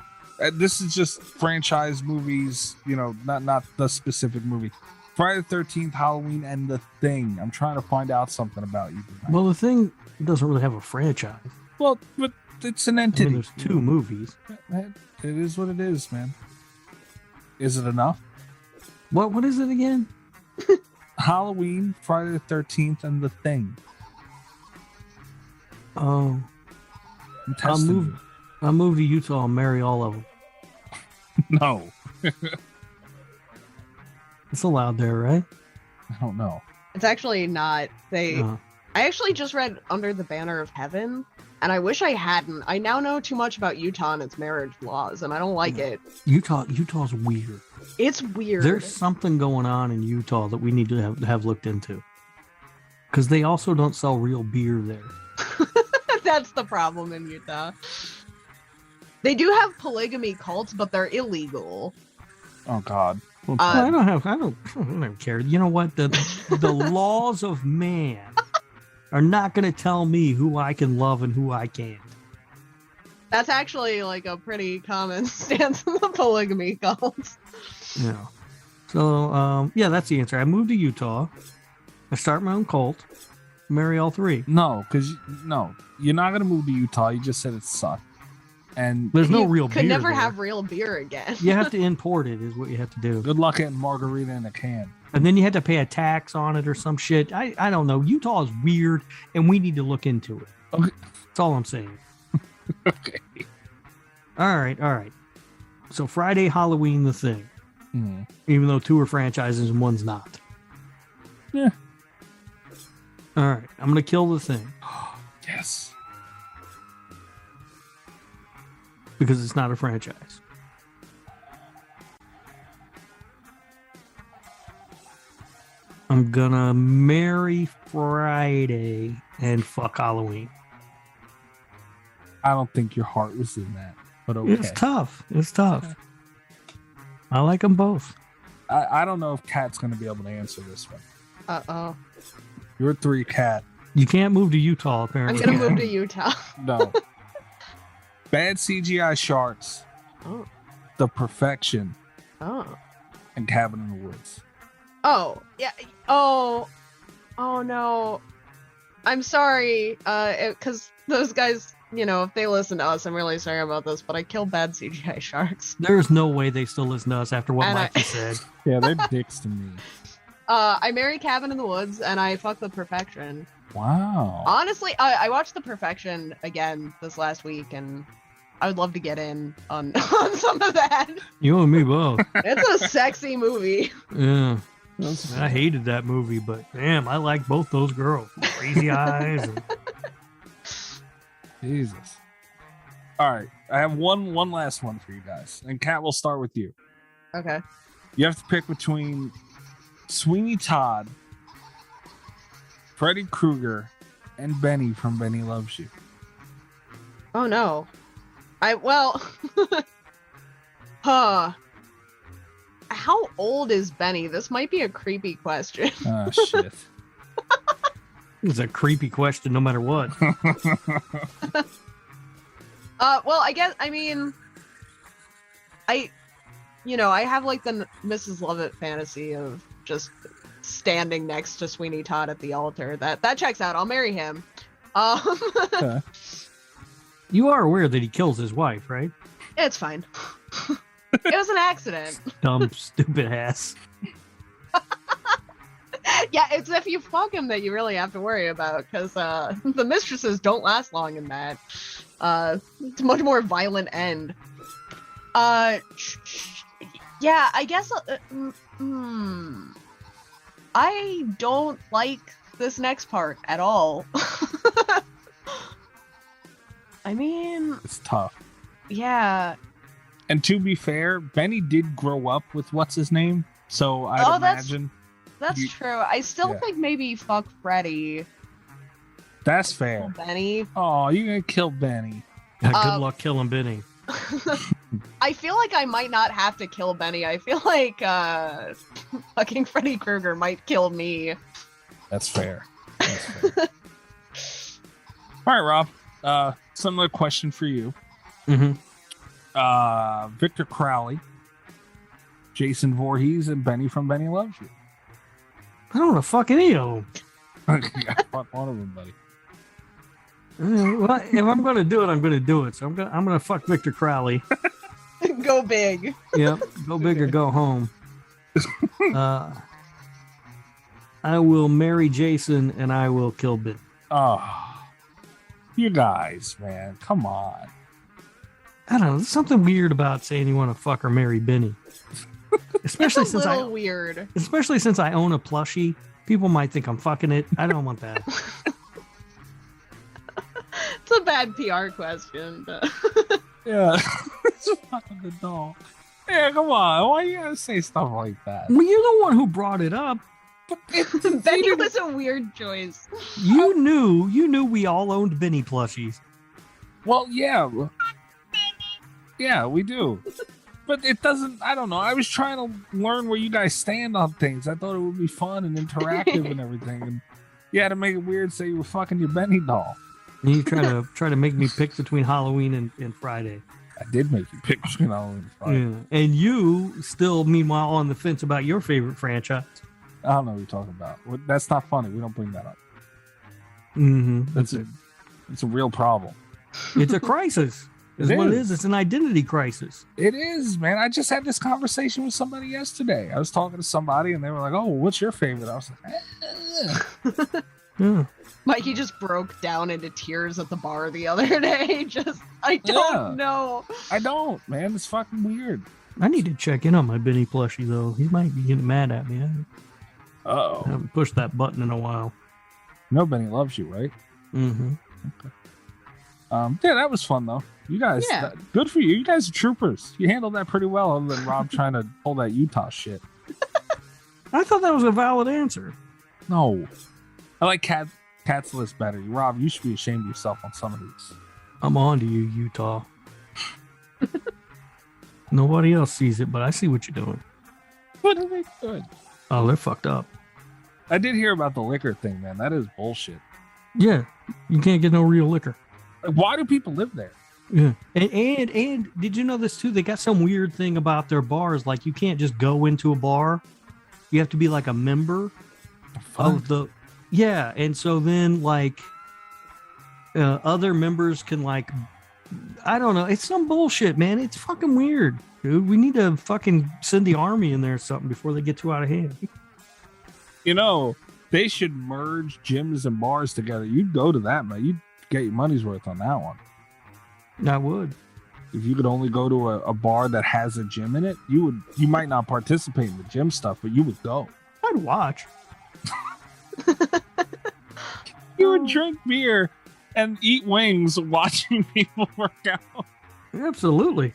This is just franchise movies, not the specific movie. Friday the 13th, Halloween, and The Thing. I'm trying to find out something about you tonight. Well, The Thing doesn't really have a franchise. Well, but it's an entity. I mean, there's two movies. It is what it is, man. Is it enough? What is it again? Halloween, Friday the 13th, and The Thing. Oh. I'm testing I'll move to Utah and marry all of them. No. It's allowed there, right? I don't know. It's actually not. I actually just read Under the Banner of Heaven, and I wish I hadn't. I now know too much about Utah and its marriage laws, and I don't like it. Utah's weird. It's weird. There's something going on in Utah that we need to have looked into. Because they also don't sell real beer there. That's the problem in Utah. They do have polygamy cults, but they're illegal. Oh God. Well, I don't care. You know what? The laws of man are not going to tell me who I can love and who I can't. That's actually like a pretty common stance in the polygamy cults. Yeah. So, that's the answer. I moved to Utah. I start my own cult. Marry all three. No, you're not gonna move to Utah. You just said it sucked, and there's no real beer. Could never there. have real beer again. You have to import it, is what you have to do. Good luck getting margarita in a can. And then you had to pay a tax on it or some shit. I don't know. Utah is weird, and we need to look into it. Okay. That's all I'm saying. Okay. All right. So Friday, Halloween, The Thing. Mm. Even though 2 are franchises and 1's not. Yeah. All right. I'm going to kill The Thing. Yes. Because it's not a franchise. I'm gonna marry Friday and fuck Halloween. I don't think your heart was in that, but okay. It's tough. I like them both. I don't know if Kat's going to be able to answer this one. Uh-oh. You're 3, Kat. You can't move to Utah, apparently. I'm going to move to Utah. No. Bad CGI sharks. Oh. The Perfection. Oh. And Cabin in the Woods. Oh, yeah. Oh no. I'm sorry. Because those guys, if they listen to us, I'm really sorry about this, but I kill bad CGI sharks. There's no way they still listen to us after what Mikey said. Yeah, they're dicks to me. I marry Cabin in the Woods and I fuck The Perfection. Wow. Honestly, I watched The Perfection again this last week, and I would love to get in on some of that. You and me both. It's a sexy movie. Yeah. I hated that movie, but damn, I like both those girls. Crazy eyes. And... Jesus. All right. I have one last one for you guys. And Kat, we'll start with you. Okay. You have to pick between Sweeney Todd, Freddy Krueger, and Benny from Benny Loves You. Oh no. How old is Benny? This might be a creepy question. Oh, shit. It's a creepy question no matter what. Well, I have like the Mrs. Lovett fantasy of just standing next to Sweeney Todd at the altar. That checks out. I'll marry him. Okay. You are aware that he kills his wife, right? It's fine. It was an accident. Dumb, stupid ass. Yeah, it's if you fuck him that you really have to worry about, because the mistresses don't last long in that. It's a much more violent end. Yeah, I guess. I don't like this next part at all. I mean, It's tough. yeah. And to be fair, Benny did grow up with what's his name, so I'd imagine That's true. I still think maybe fuck Freddy. that's fair. Kill Benny. Oh, you're gonna kill Benny. Good luck killing Benny. I feel like I might not have to kill Benny. I feel like fucking Freddy Krueger might kill me. That's fair. All right, Rob. Similar question for you. Mm-hmm. Victor Crowley, Jason Voorhees, and Benny from Benny Loves You. I don't want to fuck any of them. Yeah, fuck one of them, buddy. Well, if I'm going to do it, I'm going to do it. So I'm going to fuck Victor Crowley. Go big. Yep. Go big or go home. I will marry Jason and I will kill Ben. Oh, you guys, man, come on. I don't know. There's something weird about saying you want to fuck or marry Benny. Especially since weird. Especially since I own a plushie. People might think I'm fucking it. I don't want that. It's a bad PR question. But... Yeah, it's fucking the doll. Yeah, come on. Why you gotta say stuff like that? Well, you're the one who brought it up. Benny was a weird choice. You knew we all owned Benny plushies. Well, yeah. Yeah, we do. But it doesn't, I don't know. I was trying to learn where you guys stand on things. I thought it would be fun and interactive and everything. And you had to make it weird, say you were fucking your Benny doll. And you try to make me pick between Halloween and Friday. I did make you pick between Halloween and Friday. Yeah. And you still, meanwhile, on the fence about your favorite franchise. I don't know what you're talking about. That's not funny. We don't bring that up. Mm-hmm. It's a real problem. It's a crisis. Is what it is. It's an identity crisis. It is, man. I just had this conversation with somebody yesterday. I was talking to somebody and they were like, "Oh, what's your favorite?" I was like, Yeah. Mikey just broke down into tears at the bar the other day. I don't know. I don't, man. It's fucking weird. I need to check in on my Benny plushie, though. He might be getting mad at me. I haven't pushed that button in a while. No, Benny loves you, right? Mm-hmm. Okay. Yeah, that was fun, though. You guys, good for you. You guys are troopers. You handled that pretty well, other than Rob trying to pull that Utah shit. I thought that was a valid answer. No. I like Cat's List better. Rob, you should be ashamed of yourself on some of these. I'm on to you, Utah. Nobody else sees it, but I see what you're doing. What are they doing? Oh, they're fucked up. I did hear about the liquor thing, man. That is bullshit. Yeah, you can't get no real liquor. Like, why do people live there? Yeah, and did you know this too? They got some weird thing about their bars. Like, you can't just go into a bar. You have to be like a member of the. Yeah, and so then like other members can like, I don't know. It's some bullshit, man. It's fucking weird, dude. We need to fucking send the army in there or something before they get too out of hand. You know, they should merge gyms and bars together. You'd go to that, man. You'd get your money's worth on that one. I would. If you could only go to a bar that has a gym in it, you might not participate in the gym stuff, but you would go. I'd watch. You would drink beer and eat wings watching people work out. Absolutely.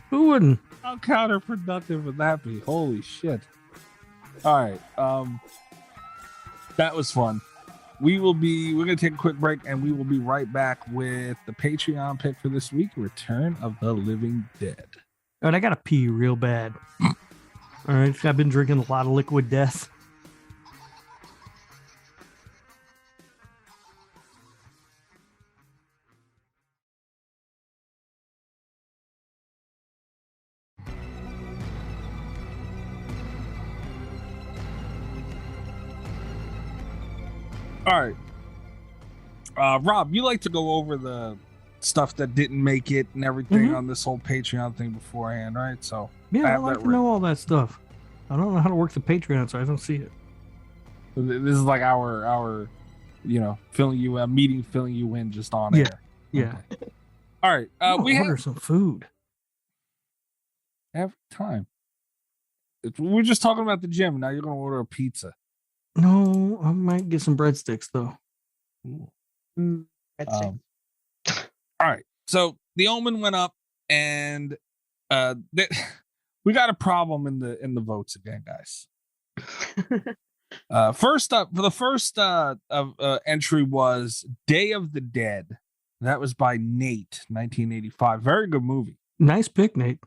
Who wouldn't? How counterproductive would that be? Holy shit. All right. That was fun. We're going to take a quick break, and we will be right back with the Patreon pick for this week, Return of the Living Dead. All right, I got to pee real bad. All right, I've been drinking a lot of liquid death. All right. Rob, you like to go over the stuff that didn't make it and everything on this whole Patreon thing beforehand, right? So yeah, I like to know all that stuff. I don't know how to work the Patreon, so I don't see it. This is like our filling you in just on air. Yeah. Okay. All right. We order some food every time. We're just talking about the gym. Now you're gonna order a pizza. No, I might get some breadsticks though. Breadsticks. All right. So the Omen went up, and we got a problem in the votes again, guys. First up, for the first entry was Day of the Dead. That was by Nate, 1985. Very good movie. Nice pick, Nate.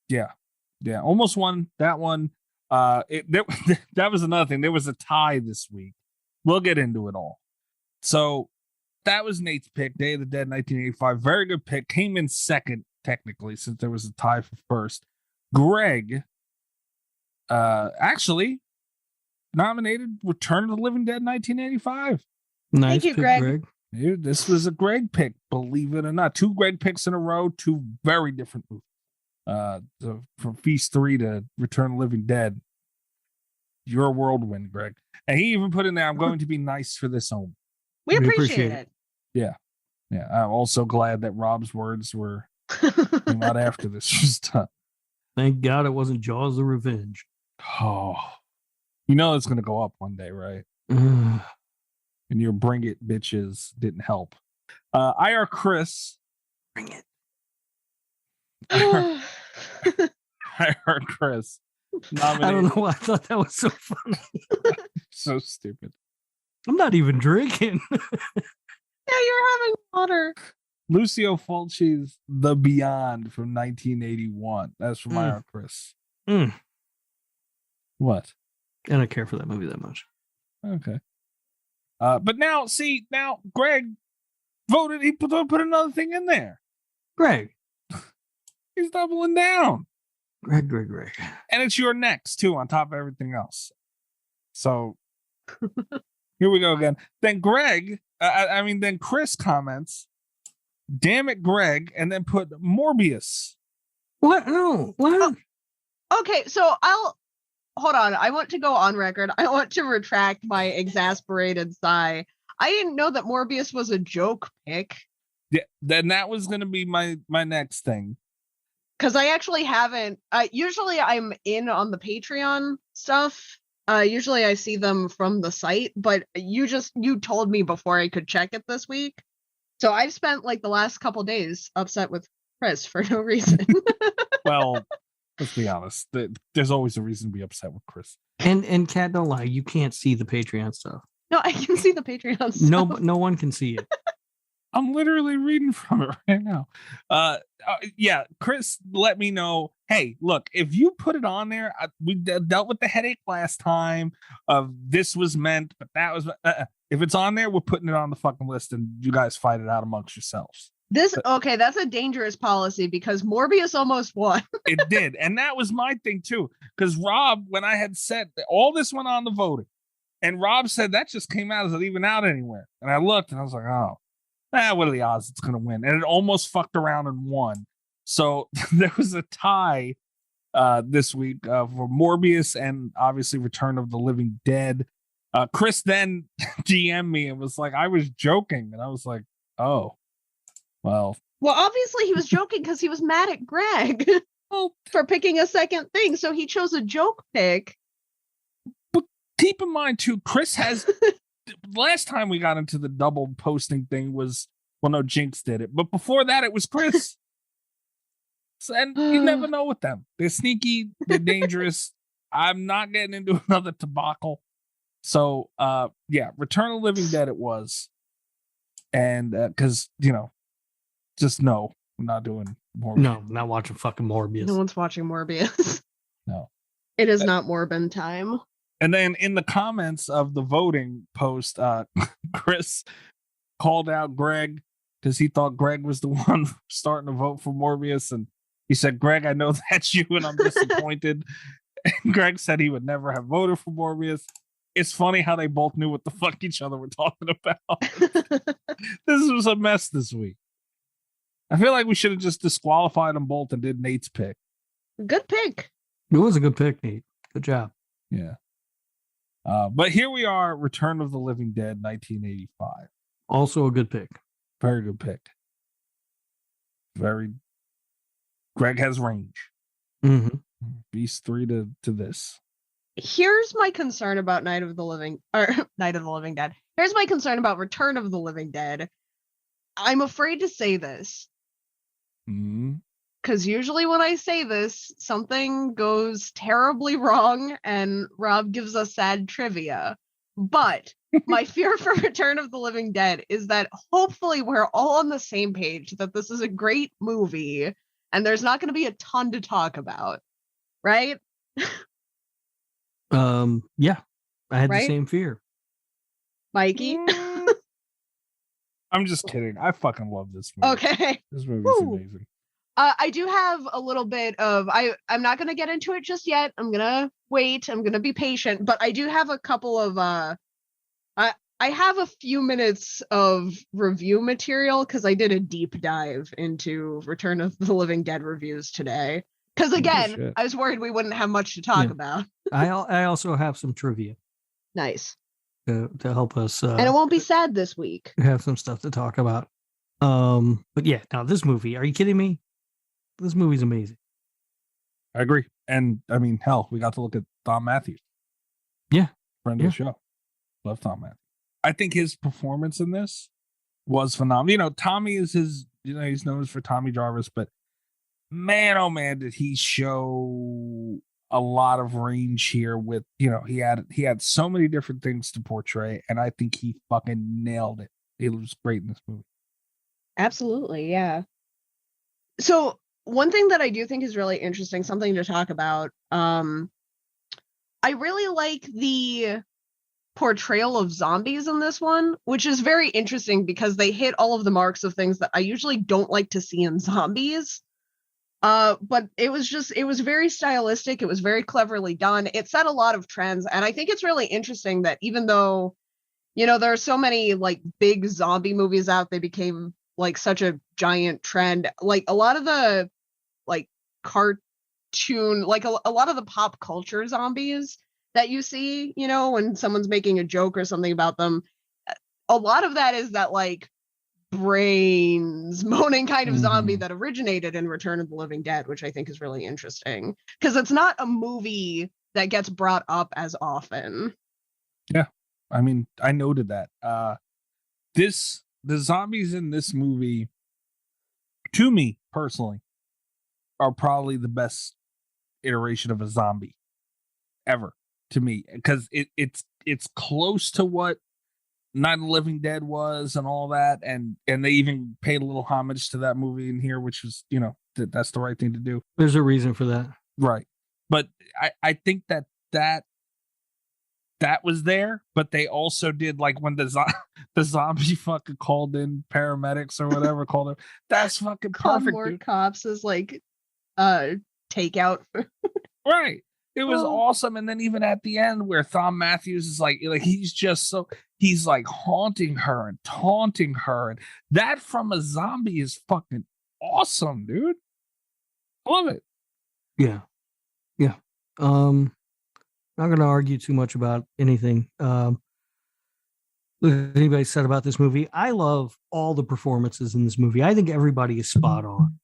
Yeah, almost won that one. That was another thing. There was a tie this week. We'll get into it all. So that was Nate's pick, Day of the Dead, 1985. Very good pick. Came in second, technically, since there was a tie for first. Greg actually nominated Return of the Living Dead, 1985. Nice. Thank you, pick, Greg. Dude, this was a Greg pick, believe it or not. 2 Greg picks in a row, 2 very different movies. From Feast 3 to Return of the Living Dead, you're a whirlwind, Greg. And he even put in there, I'm going to be nice for this home. We appreciate it. Yeah. I'm also glad that Rob's words were came out after this was done. Thank God it wasn't Jaws of Revenge. Oh, it's going to go up one day, right? And your bring it bitches didn't help. EyeRChris. Bring it. EyeRChris. I don't know why I thought that was so funny. So stupid. I'm not even drinking. Yeah, you're having water. Lucio Fulci's The Beyond from 1981. That's from EyeRChris. What? I don't care for that movie that much. Okay. But now Greg voted. He put another thing in there. Greg. He's doubling down. Greg. And it's your next, too, on top of everything else. So here we go again. Then Greg, then Chris comments, damn it, Greg, and then put Morbius. What? No. What? Okay, so hold on. I want to go on record. I want to retract my exasperated sigh. I didn't know that Morbius was a joke pick. Yeah, then that was going to be my next thing. Because I actually haven't. Usually I'm in on the Patreon stuff. Usually I see them from the site, but you told me before I could check it this week. So I've spent like the last couple days upset with Chris for no reason. Well, let's be honest. There's always a reason to be upset with Chris. And Kat, don't lie. You can't see the Patreon stuff. No, I can see the Patreon stuff. No one can see it. I'm literally reading from it right now. Yeah, Chris, let me know. Hey, look, if you put it on there, we dealt with the headache last time of this was meant, but that was. If it's on there, we're putting it on the fucking list, and you guys fight it out amongst yourselves. Okay, that's a dangerous policy because Morbius almost won. It did, and that was my thing too. Because Rob, when I had said all this went on the voting, and Rob said that just came out as it even out anywhere, and I looked and I was like, oh. What are the odds it's going to win? And it almost fucked around and won. So there was a tie this week for Morbius and obviously Return of the Living Dead. Chris then DM'd me and was like, I was joking. And I was like, oh, well. Well, obviously he was joking because he was mad at Greg for picking a second thing. So he chose a joke pick. But keep in mind, too, Chris has... Last time we got into the double posting thing was, well, no, Jinx did it. But before that, it was Chris. And you never know with them. They're sneaky. They're dangerous. I'm not getting into another debacle. So, yeah, Return of the Living Dead it was. And because, just no, I'm not doing Morbius. No, not watching fucking Morbius. No one's watching Morbius. No. It is not Morbin time. And then in the comments of the voting post, Chris called out Greg because he thought Greg was the one starting to vote for Morbius. And he said, Greg, I know that's you and I'm disappointed. And Greg said he would never have voted for Morbius. It's funny how they both knew what the fuck each other were talking about. This was a mess this week. I feel like we should have just disqualified them both and did Nate's pick. Good pick. It was a good pick, Nate. Good job. Yeah. But here we are, Return of the Living Dead, 1985. Also a good pick. Very good pick. Greg has range. Mm-hmm. Beast 3 to this. Here's my concern about Night of the Living Dead. Here's my concern about Return of the Living Dead. I'm afraid to say this. Because usually when I say this, something goes terribly wrong and Rob gives us sad trivia. But my fear for Return of the Living Dead is that hopefully we're all on the same page, that this is a great movie and there's not going to be a ton to talk about. Right? Yeah, I had the same fear. Mikey? I'm just kidding. I fucking love this movie. Okay. This movie's amazing. I do have a little bit of I'm not going to get into it just yet. I'm going to wait. I'm going to be patient, but I do have a couple of I have a few minutes of review material because I did a deep dive into Return of the Living Dead reviews today. Because again, I was worried we wouldn't have much to talk about. I also have some trivia. Nice. To help us. And it won't be sad this week. Have some stuff to talk about. But yeah, now this movie, are you kidding me? This movie's amazing. I agree. And I mean, hell, we got to look at Thom Matthews. Yeah. Friend of the show. Love Thom Matthews. I think his performance in this was phenomenal. Tommy is his, he's known for Tommy Jarvis, but man, oh man, did he show a lot of range here with, he had so many different things to portray, and I think he fucking nailed it. He was great in this movie. Absolutely, yeah. So one thing that I do think is really interesting, something to talk about, I really like the portrayal of zombies in this one, which is very interesting because they hit all of the marks of things that I usually don't like to see in zombies. But it was very stylistic. It was very cleverly done. It set a lot of trends. And I think it's really interesting that even though, there are so many like big zombie movies out, they became like such a giant trend. Like a lot of the like cartoon, like a lot of the pop culture zombies that you see, when someone's making a joke or something about them, a lot of that is that like brains moaning kind of zombie that originated in Return of the Living Dead, which I think is really interesting because it's not a movie that gets brought up as often. Yeah, I mean, I noted that. The zombies in this movie, to me personally, are probably the best iteration of a zombie ever to me, because it's close to what Night of the Living Dead was and all that, and they even paid a little homage to that movie in here, which was, you know, that's the right thing to do. There's a reason for that, right? But I think that was there, but they also did, like, when the zombie fucking called in paramedics or whatever, called them. That's fucking perfect. More dude. cops is like takeout. Right. It was awesome. And then even at the end where Thom Matthews is like he's like haunting her and taunting her, and that from a zombie is fucking awesome, dude. Love it. Yeah. Not going to argue too much about anything anybody said about this movie. I love all the performances in this movie. I think everybody is spot on.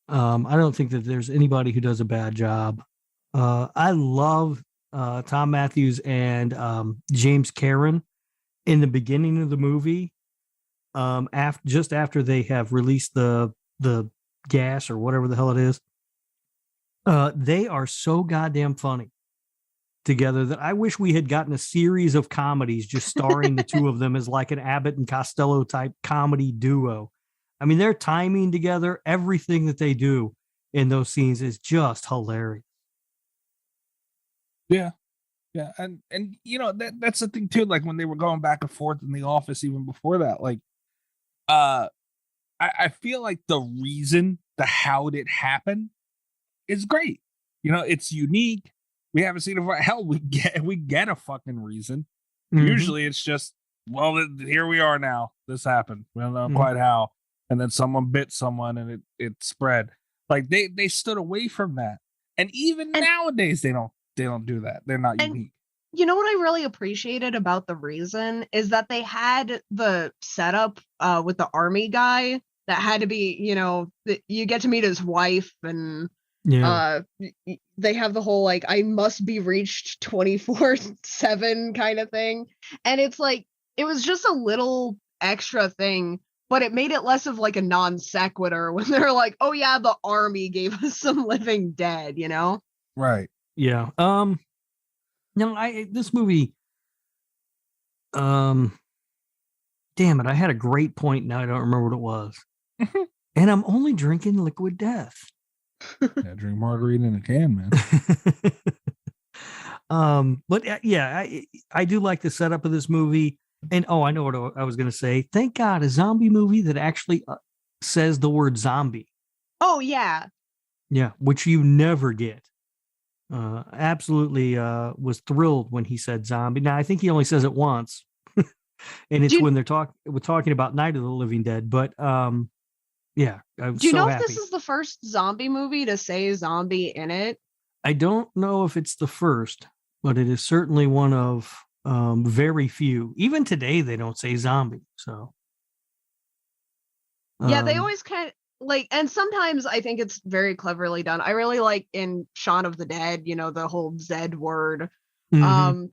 I don't think that there's anybody who does a bad job. I love Thom Matthews and James Karen in the beginning of the movie. Just after they have released the gas or whatever the hell it is, they are so goddamn funny together that I wish we had gotten a series of comedies just starring the two of them as like an Abbott and Costello type comedy duo. I mean, their timing together, everything that they do in those scenes is just hilarious. Yeah. And you know, that's the thing too, like when they were going back and forth in the office even before that, like I feel like the reason how it happened is great. You know, it's unique. We haven't seen it. Hell, we get a fucking reason. Usually it's just, well, here we are now. This happened. We don't know quite how. And then someone bit someone and it spread. Like they stood away from that. And even nowadays they don't do that. They're not unique. You know what I really appreciated about the reason is that they had the setup with the army guy that had to be, you know, you get to meet his wife, and they have the whole like I must be reached 24/7 kind of thing. And it's like it was just a little extra thing, but it made it less of like a non sequitur when they're like, oh yeah, the army gave us some living dead, you know? Right. Yeah. No, this movie, damn it, I had a great point. Now I don't remember what it was. And I'm only drinking Liquid Death. Yeah, drink margarita in a can, man. But yeah, I do like the setup of this movie. And I know what I was going to say. Thank God, a zombie movie that actually says the word zombie. Oh yeah. Yeah, which you never get. Absolutely was thrilled when he said zombie. Now I think he only says it once, and it's when we're talking about Night of the Living Dead. But yeah, I'm do you know happy. if this is the first zombie movie to say zombie in it? I don't know if it's the first, but it is certainly one of very few. Even today, they don't say zombie. So yeah, they always kind of. Like, and sometimes I think it's very cleverly done. I really like in Shaun of the Dead, you know, the whole Z word. Sometimes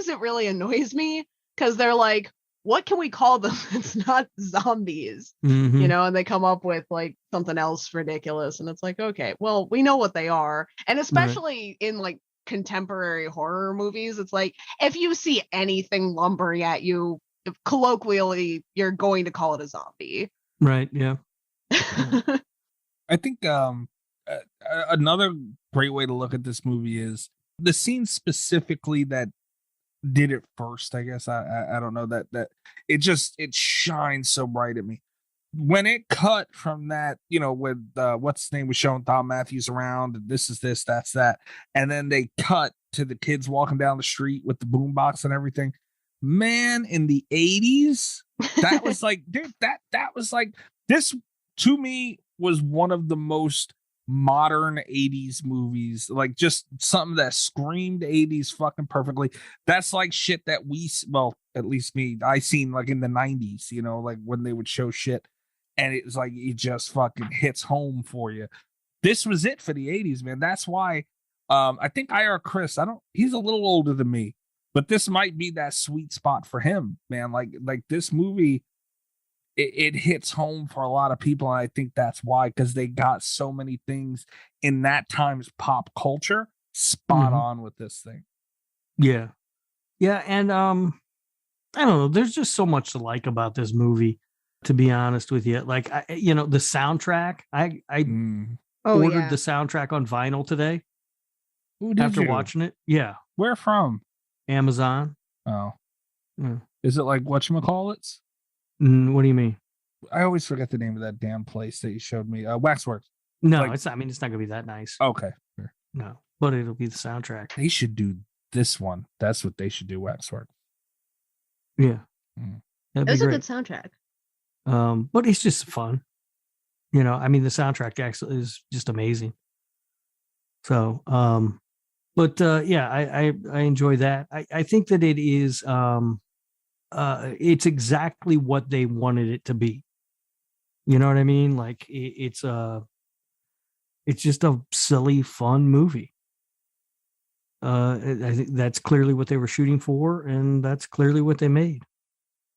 it really annoys me because they're like, what can we call them? It's not zombies, you know, and they come up with like something else ridiculous. And it's like, okay, well, we know what they are. And especially in like contemporary horror movies, it's like, if you see anything lumbering at you, colloquially, you're going to call it a zombie. Right. Yeah. I think another great way to look at this movie is the scene specifically that did it first. I guess I don't know that it shines so bright at me when it cut from that, you know, with what's his name was showing Thom Matthews around, and this is this, that's that, and then they cut to the kids walking down the street with the boombox and everything. Man, in the 80s, that was like, dude, that was like this. To me, was one of the most modern 80s movies, like just something that screamed 80s fucking perfectly. That's like shit that at least me, I seen like in the 90s, you know, like when they would show shit and it was like it just fucking hits home for you. This was it for the 80s, man. That's why I think EyeRChris, he's a little older than me, but this might be that sweet spot for him, man. Like this movie, it hits home for a lot of people, and I think that's why, because they got so many things in that time's pop culture spot on with this thing. Yeah, and I don't know. There's just so much to like about this movie, to be honest with you. Like, the soundtrack. I ordered the soundtrack on vinyl today. After watching it. Yeah. Where from? Amazon. Oh. Yeah. Is it like whatchamacallits? What do you mean? I always forget the name of that damn place that you showed me. Waxworks. No, it's not. I mean, it's not gonna be that nice. Okay. Sure. No, but it'll be the soundtrack. They should do this one. That's what they should do. Waxworks. Yeah. It's a good soundtrack. But it's just fun. I mean, the soundtrack actually is just amazing. So, I enjoy that. I think that it is. It's exactly what they wanted it to be. You know what I mean? Like it's just a silly, fun movie. I think that's clearly what they were shooting for, and that's clearly what they made.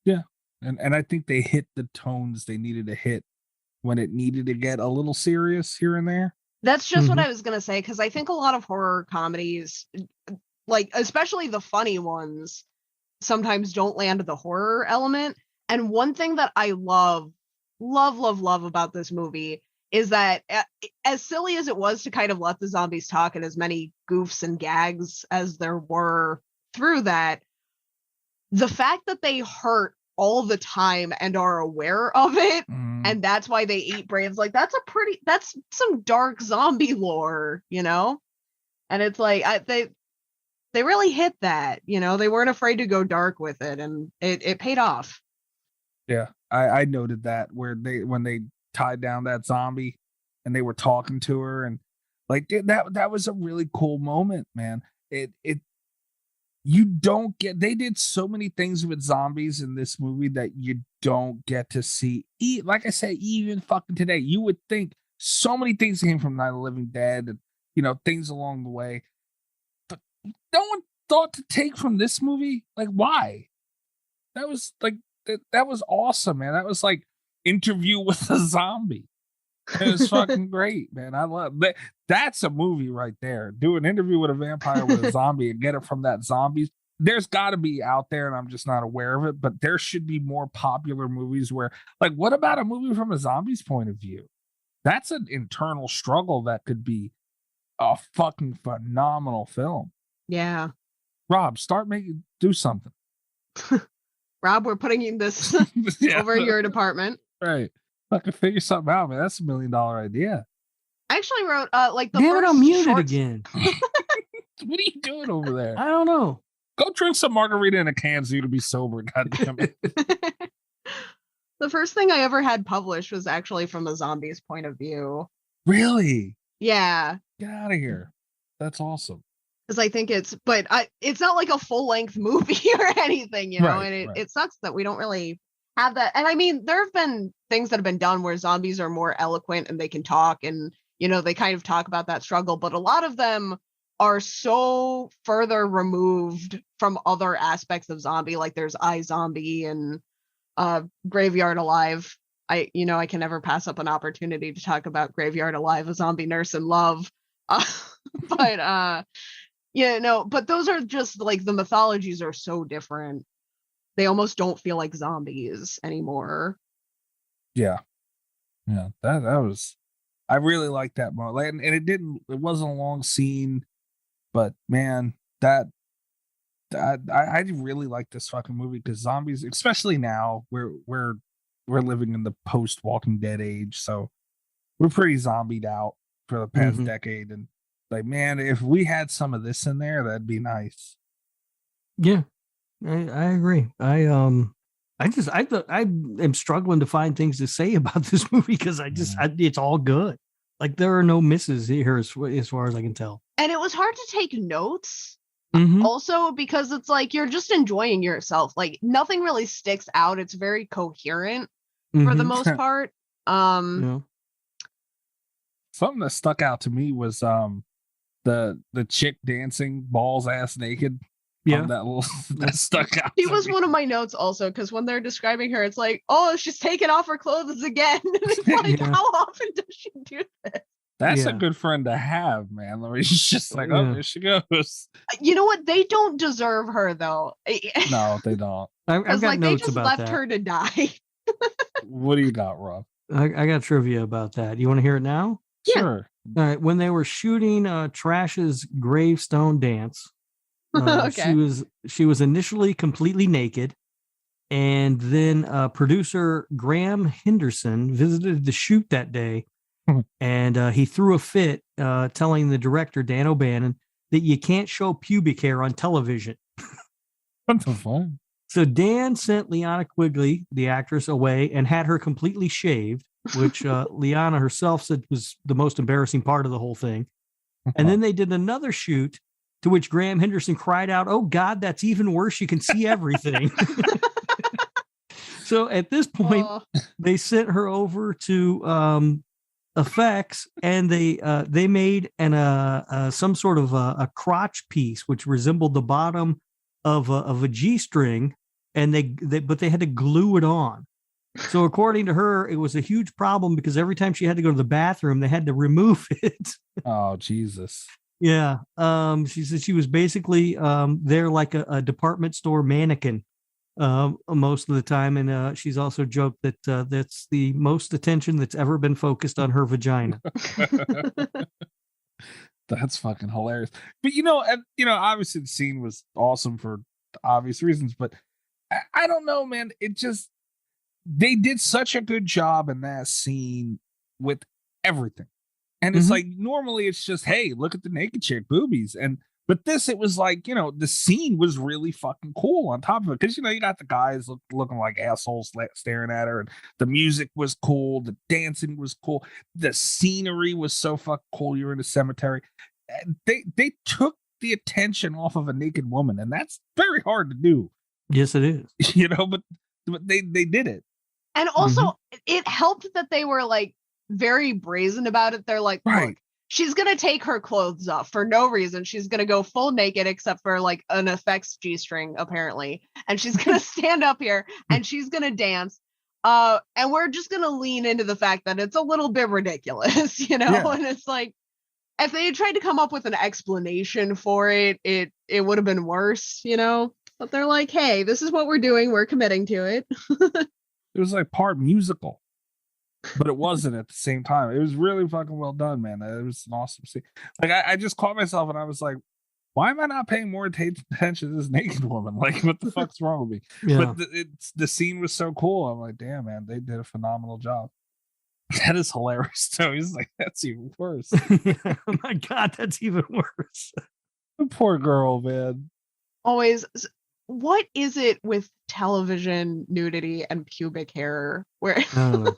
Yeah, and I think they hit the tones they needed to hit when it needed to get a little serious here and there. That's just what I was gonna say, because I think a lot of horror comedies, like especially the funny ones, sometimes don't land the horror element. And one thing that I love about this movie is that as silly as it was to kind of let the zombies talk and as many goofs and gags as there were through that, the fact that they hurt all the time and are aware of it, and that's why they eat brains, like that's some dark zombie lore, and it's like they really hit that, they weren't afraid to go dark with it, and it paid off. Yeah, I noted that when they tied down that zombie and they were talking to her, and like that was a really cool moment, man. You don't get, they did so many things with zombies in this movie that you don't get to see. Like I say, even fucking today, you would think so many things came from Night of the Living Dead and things along the way. But no one thought to take from this movie. Like, why? That was like that was awesome, man. That was like Interview with a Zombie. It was fucking great, man. I love that. That's a movie right there. Do an interview with a vampire with a zombie and get it from that zombies. There's got to be out there, and I'm just not aware of it. But there should be more popular movies where, like, what about a movie from a zombie's point of view? That's an internal struggle that could be a fucking phenomenal film. Yeah. Rob, do something. Rob, we're putting you this over in your department. Right. Fucking figure something out, man. That's $1 million idea. I actually wrote like the Damn first it, I'm muted short... again. What are you doing over there? I don't know. Go drink some margarita in a can so you to be sober. God damn it. The first thing I ever had published was actually from a zombie's point of view. Really? Yeah. Get out of here. That's awesome. Because I think it's not like a full-length movie or anything, right, and it sucks that we don't really have that. And I mean, there have been things that have been done where zombies are more eloquent and they can talk, and they kind of talk about that struggle, but a lot of them are so further removed from other aspects of zombie. Like there's iZombie and Graveyard Alive. I can never pass up an opportunity to talk about Graveyard Alive, a zombie nurse in love. But but those are just like, the mythologies are so different. They almost don't feel like zombies anymore. Yeah. That was, I really liked that moment. And it wasn't a long scene, but man, I really like this fucking movie, because zombies, especially now, we're living in the post Walking Dead age, so we're pretty zombied out for the past decade, and like, man, if we had some of this in there, that'd be nice. Yeah, I agree. I am struggling to find things to say about this movie, because it's all good. Like there are no misses here as far as I can tell. And it was hard to take notes. Mhm. Also, because it's like you're just enjoying yourself. Like nothing really sticks out. It's very coherent for the Mhm. most part. Yeah. Something that stuck out to me was the chick dancing balls ass naked. Yeah. That stuck out. She was one of my notes also, because when they're describing her, it's like, oh, she's taking off her clothes again. It's like, Yeah. how often does she do this? That's Yeah. a good friend to have, man. I mean, it's just like, oh, Yeah. there she goes. You know what? They don't deserve her though. No, they don't. I've Because got like they notes just about left that. her to die. What do you got, Rob? I got trivia about that. You want to hear it now? Yeah. Sure. All right. When they were shooting Trash's gravestone dance, Okay. she was initially completely naked, and then producer Graham Henderson visited the shoot that day, and he threw a fit, telling the director Dan O'Bannon that you can't show pubic hair on television. What the fuck? So Dan sent Liana Quigley, the actress, away and had her completely shaved, which Liana herself said was the most embarrassing part of the whole thing. And then they did another shoot, to which Graham Henderson cried out, "Oh God, that's even worse. You can see everything." So at this point, they sent her over to effects, and they made some sort of a crotch piece which resembled the bottom of a G-string, and but they had to glue it on. So according to her, it was a huge problem because every time she had to go to the bathroom, they had to remove it. Oh, Jesus. Yeah. She said she was basically there like a department store mannequin most of the time. And she's also joked that that's the most attention that's ever been focused on her vagina. That's fucking hilarious. But obviously the scene was awesome for obvious reasons, but I don't know, man. They did such a good job in that scene with everything. And it's like, normally it's just, hey, look at the naked chick, boobies. But this, it was like, the scene was really fucking cool on top of it. Because, you got the guys looking like assholes staring at her. And the music was cool. The dancing was cool. The scenery was so fucking cool. You're in a cemetery. They took the attention off of a naked woman. And that's very hard to do. Yes, it is. But they did it. And also, it helped that they were like very brazen about it. They're like, right. Look, she's going to take her clothes off for no reason. She's going to go full naked except for like an effects G-string, apparently. And she's going to stand up here and she's going to dance. And we're just going to lean into the fact that it's a little bit ridiculous, Yeah. And it's like, if they had tried to come up with an explanation for it, it would have been worse, But they're like, hey, this is what we're doing. We're committing to it. It was like part musical, but it wasn't at the same time. It was really fucking well done, man. It was an awesome scene. Like I just caught myself and I was like, why am I not paying more attention to this naked woman? Like, what the fuck's wrong with me? Yeah. But the scene was so cool. I'm like, damn, man, they did a phenomenal job. That is hilarious. So he's like, that's even worse. Oh my God, that's even worse. The poor girl, man. Always. What is it with television nudity and pubic hair where I don't know.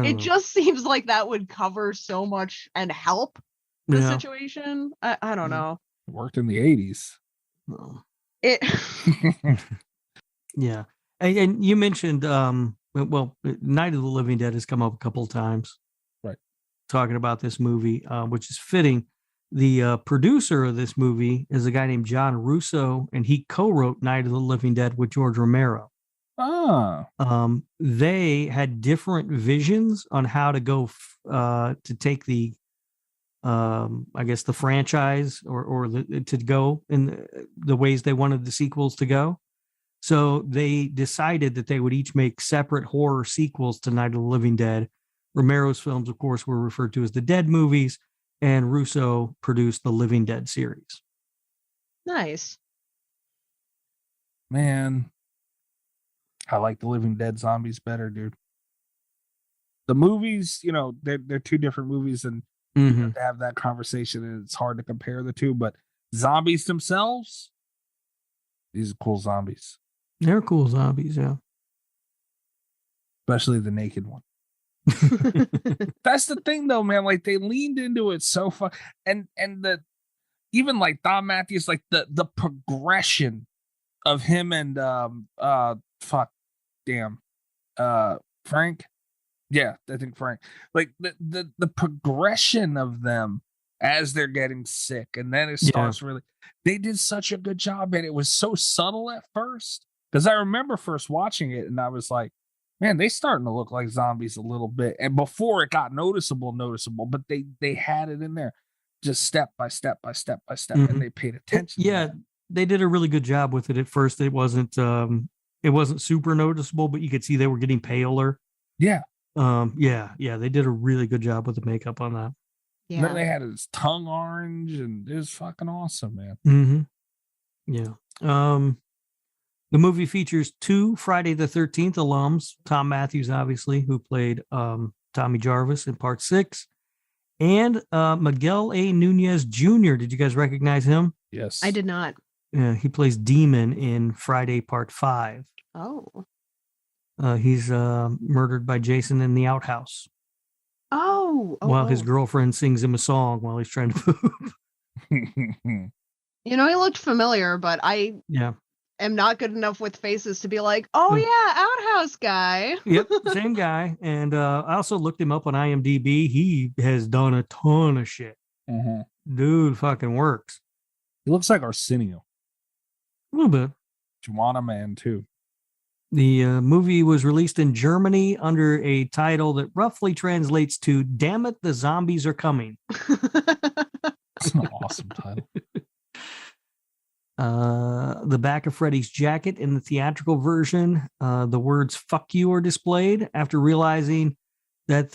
it just seems like that would cover so much and help the situation? I don't know. It worked in the 80s. It Yeah. And you mentioned Night of the Living Dead has come up a couple of times. Right. Talking about this movie, which is fitting. The producer of this movie is a guy named John Russo, and he co-wrote Night of the Living Dead with George Romero. Ah. They had different visions on how to go to take the, I guess, the franchise or to go in the ways they wanted the sequels to go. So they decided that they would each make separate horror sequels to Night of the Living Dead. Romero's films, of course, were referred to as the Dead movies, and Russo produced the Living Dead series. nice. Man, I like the Living Dead zombies better, dude. The movies, they're two different movies, and you have to have that conversation, and it's hard to compare the two. But zombies themselves, these are cool zombies. They're cool zombies, yeah. Especially the naked one. That's the thing, though, man. Like they leaned into it so far, and the even like Don Matthews, like the progression of him and Frank. Yeah, I think Frank. Like the progression of them as they're getting sick, and then it starts really. They did such a good job, and it was so subtle at first. Because I remember first watching it, and I was like, "Man, they starting to look like zombies a little bit." And before it got noticeable, but they had it in there, just step by step, and they paid attention. Yeah, they did a really good job with it at first. It wasn't super noticeable, but you could see they were getting paler. Yeah. They did a really good job with the makeup on that. Yeah. And then they had his tongue orange, and it was fucking awesome, man. Mm-hmm. Yeah. The movie features 2 Friday the 13th alums, Tom Matthews, obviously, who played Tommy Jarvis in Part 6, and Miguel A. Nunez Jr. Did you guys recognize him? Yes. I did not. Yeah, he plays Demon in Friday Part 5. Oh. He's murdered by Jason in the outhouse. While his girlfriend sings him a song while he's trying to poop. He looked familiar, but I am not good enough with faces to be like, outhouse guy. Yep, same guy. And I also looked him up on IMDb. He has done a ton of shit. Dude fucking works. He looks like Arsenio. A little bit. Juana Man, too. The movie was released in Germany under a title that roughly translates to "Damn It, the Zombies Are Coming." That's an awesome title. The back of Freddy's jacket in the theatrical version, the words "fuck you" are displayed. After realizing that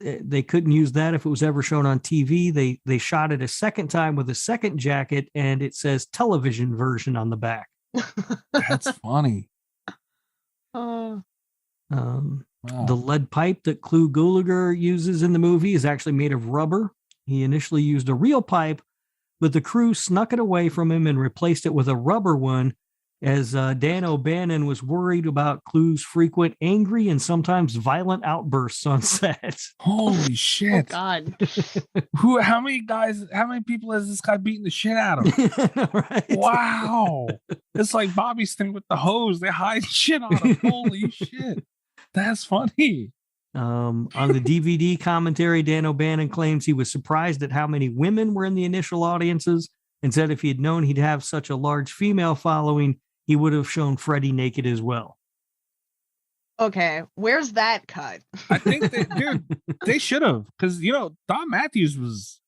they couldn't use that if it was ever shown on TV, they shot it a second time with a second jacket, and it says television version on the back. That's funny. The lead pipe that Clu Gulager uses in the movie is actually made of rubber. He initially used a real pipe, but the crew snuck it away from him and replaced it with a rubber one, as Dan O'Bannon was worried about Clu's frequent angry and sometimes violent outbursts on set. Holy shit. Oh, God. How many people has this guy beaten the shit out of? Right? Wow. It's like Bobby's thing with the hose. They hide shit on him. Holy shit. That's funny. On the DVD commentary, Dan O'Bannon claims he was surprised at how many women were in the initial audiences and said if he had known he'd have such a large female following, he would have shown Freddy naked as well. Okay, where's that cut? I think they should have, because Don Matthews was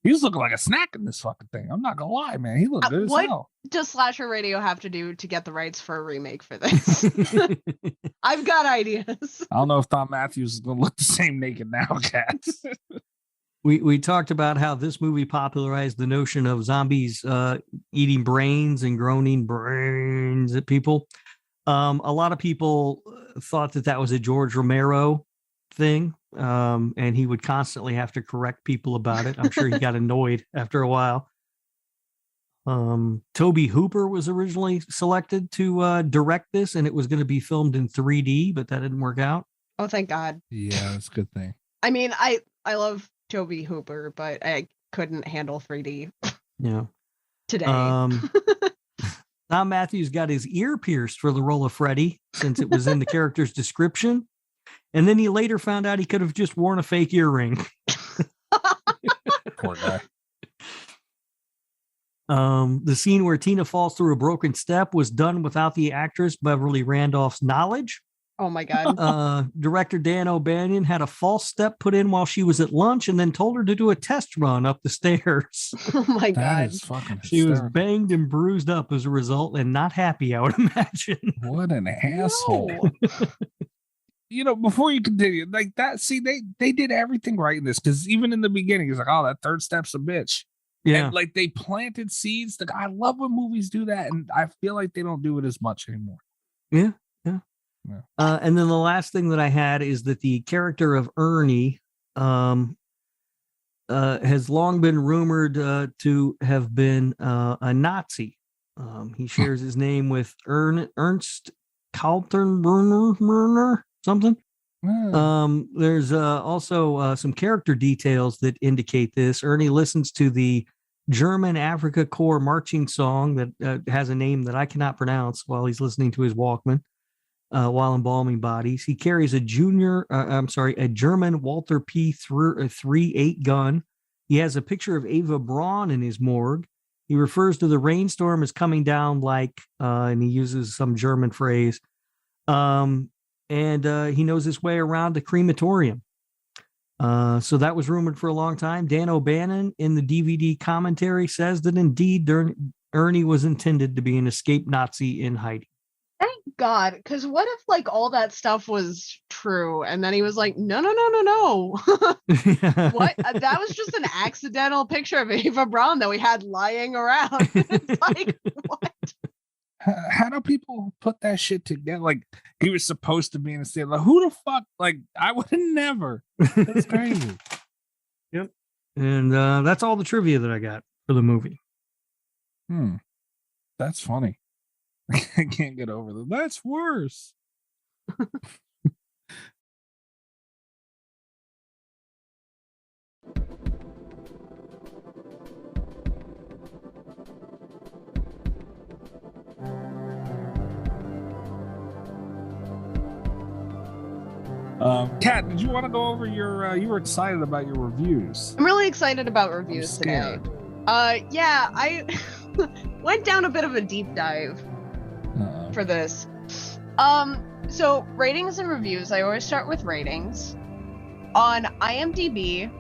looking like a snack in this fucking thing. I'm not gonna lie, man. He looked good as hell. What does Slasher Radio have to do to get the rights for a remake for this? I've got ideas. I don't know if Don Matthews is gonna look the same naked now, cats. We talked about how this movie popularized the notion of zombies eating brains and groaning brains at people. A lot of people thought that was a George Romero thing, and he would constantly have to correct people about it. I'm sure he got annoyed after a while. Toby Hooper was originally selected to direct this, and it was going to be filmed in 3D, but that didn't work out. Oh, thank God. Yeah, that's a good thing. I mean, I love Toby Hooper, but I couldn't handle 3D. Yeah. Today. Tom Matthews got his ear pierced for the role of Freddy, since it was in the character's description. And then he later found out he could have just worn a fake earring. Poor guy. The scene where Tina falls through a broken step was done without the actress Beverly Randolph's knowledge. Oh my God. Director Dan O'Bannon had a false step put in while she was at lunch and then told her to do a test run up the stairs. Oh my God. She was banged and bruised up as a result and not happy, I would imagine. What an asshole. Before you continue, like that, see, they did everything right in this, because even in the beginning, it's like, oh, that third step's a bitch. Yeah. And, like, they planted seeds. I love when movies do that, and I feel like they don't do it as much anymore. Yeah. And then the last thing that I had is that the character of Ernie has long been rumored to have been a Nazi. He shares his name with Ernst Kaltenbrunner, something. There's also some character details that indicate this. Ernie listens to the German Africa Corps marching song that has a name that I cannot pronounce while he's listening to his Walkman while embalming bodies. He carries a German Walther P38 gun. He has a picture of Ava Braun in his morgue. He refers to the rainstorm as coming down like, and he uses some German phrase. And he knows his way around the crematorium. So that was rumored for a long time. Dan O'Bannon in the DVD commentary says that indeed Ernie was intended to be an escaped Nazi in hiding. Thank God, because what if like all that stuff was true and then he was like, no. What? That was just an accidental picture of Ava Braun that we had lying around. It's like, what? How do people put that shit together? Like he was supposed to be in a state. Like who the fuck? Like I would have never. That's crazy. Yep. And that's all the trivia that I got for the movie. That's funny. I can't get over that. That's worse. Kat, did you want to go over your you were excited about your reviews? I'm really excited about reviews today. Yeah, I went down a bit of a deep dive for this. So ratings and reviews, I always start with ratings. On IMDb,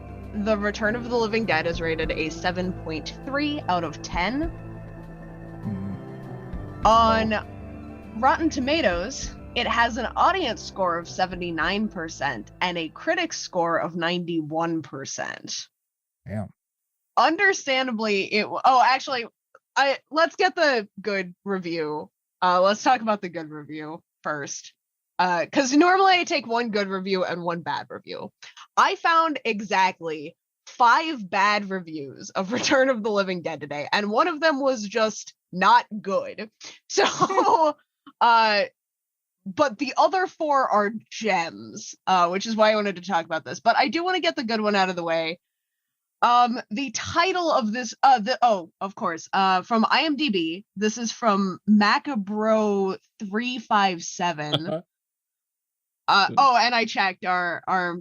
The Return of the Living Dead is rated a 7.3 out of 10. On Rotten Tomatoes, it has an audience score of 79% and a critic score of 91%. Yeah. Understandably, let's get the good review. Let's talk about the good review first. Because normally I take one good review and one bad review. I found exactly 5 bad reviews of Return of the Living Dead today, and one of them was just not good. So, but the other 4 are gems, which is why I wanted to talk about this. But I do want to get the good one out of the way. The title of this, of course, from IMDb, this is from Macabro 357. And I checked, our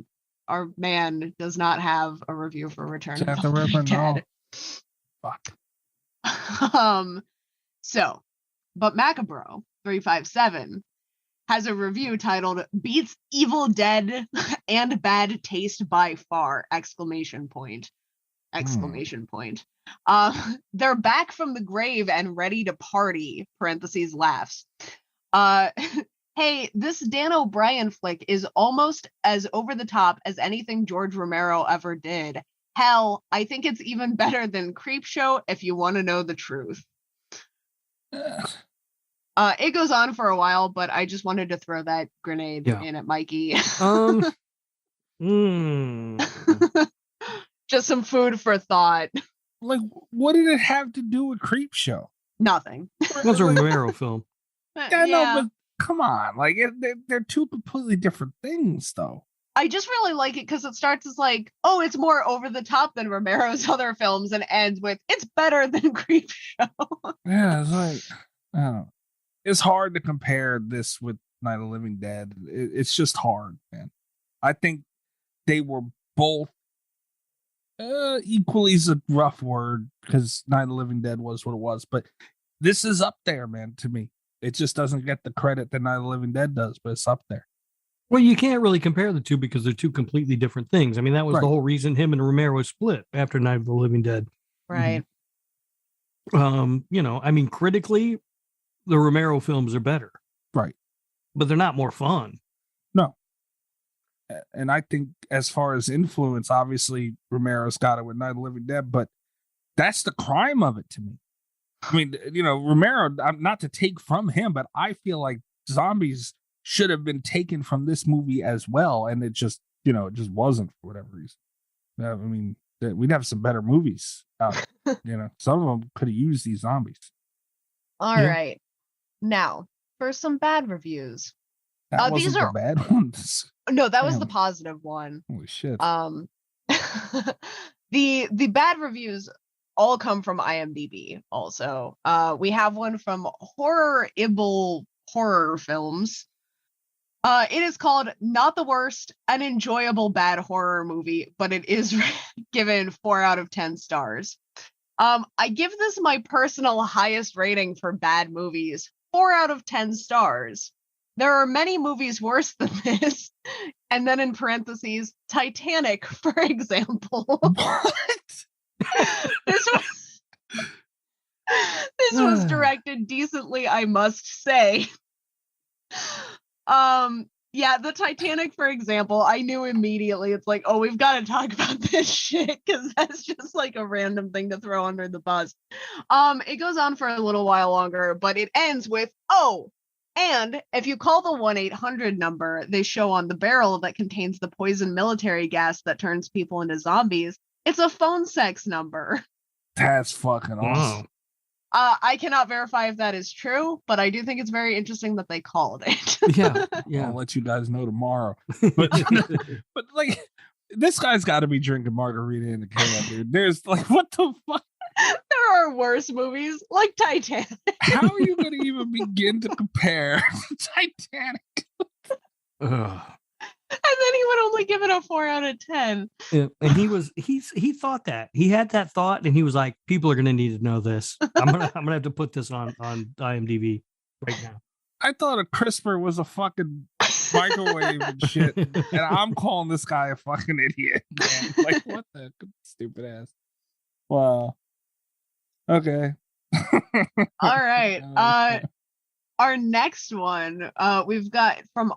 man does not have a review for Return of the Living Dead. Fuck. But Macabro 357 has a review titled "Beats Evil Dead and Bad Taste by Far!" ! They're back from the grave and ready to party. Hey, this Dan O'Brien flick is almost as over the top as anything George Romero ever did. Hell, I think it's even better than Creepshow if you want to know the truth. It goes on for a while, but I just wanted to throw that grenade in at Mikey. Just some food for thought. Like, what did it have to do with Creepshow? Nothing. It was a Romero film. Yeah, no, but come on. Like, they're two completely different things, though. I just really like it because it starts as like, oh, it's more over the top than Romero's other films, and ends with, it's better than Creepshow. Yeah, it's like, I don't know. It's hard to compare this with Night of the Living Dead. It's just hard, man. I think they were both equally is a rough word because Night of the Living Dead was what it was, but this is up there, man, to me. It just doesn't get the credit that Night of the Living Dead does, but it's up there. Well, you can't really compare the two because they're two completely different things. I mean, that was right. The whole reason him and Romero split after Night of the Living Dead. Right. I mean, critically, the Romero films are better. Right. But they're not more fun. No. And I think as far as influence, obviously Romero's got it with Night of the Living Dead, but that's the crime of it to me. I mean, Romero, not to take from him, but I feel like zombies should have been taken from this movie as well. And it just, it just wasn't for whatever reason. I mean, we'd have some better movies out. Some of them could have used these zombies. All right. Now, for some bad reviews. That wasn't these the are bad ones. no, that was Damn. the positive one. Holy shit. The bad reviews all come from IMDb. Also, we have one from Horror-ible Horror Films. It is called Not the Worst, an enjoyable bad horror movie, but it is given 4 out of 10 stars. I give this my personal highest rating for bad movies, 4 out of 10 stars. There are many movies worse than this. And then in parentheses, Titanic, for example. What? This was directed decently, I must say. Yeah, the Titanic, for example, I knew immediately. It's like, oh, we've got to talk about this shit because that's just like a random thing to throw under the bus. It goes on for a little while longer, but it ends with, oh, and if you call the 1-800 number they show on the barrel that contains the poison military gas that turns people into zombies, it's a phone sex number. That's fucking awesome. I cannot verify if that is true, but I do think it's very interesting that they called it. Yeah. I'll let you guys know tomorrow. But but like, this guy's got to be drinking margarita in the can, dude. There's like, what the fuck? There are worse movies like Titanic. How are you going to even begin to compare Titanic? And then he would only give it a 4 out of 10. Yeah, and he thought that. He had that thought and he was like, people are gonna need to know this. I'm gonna have to put this on IMDb right now. I thought a crisper was a fucking microwave and shit. And I'm calling this guy a fucking idiot. Man. Like, what the stupid ass. Wow. Okay. All right. Our next one, we've got from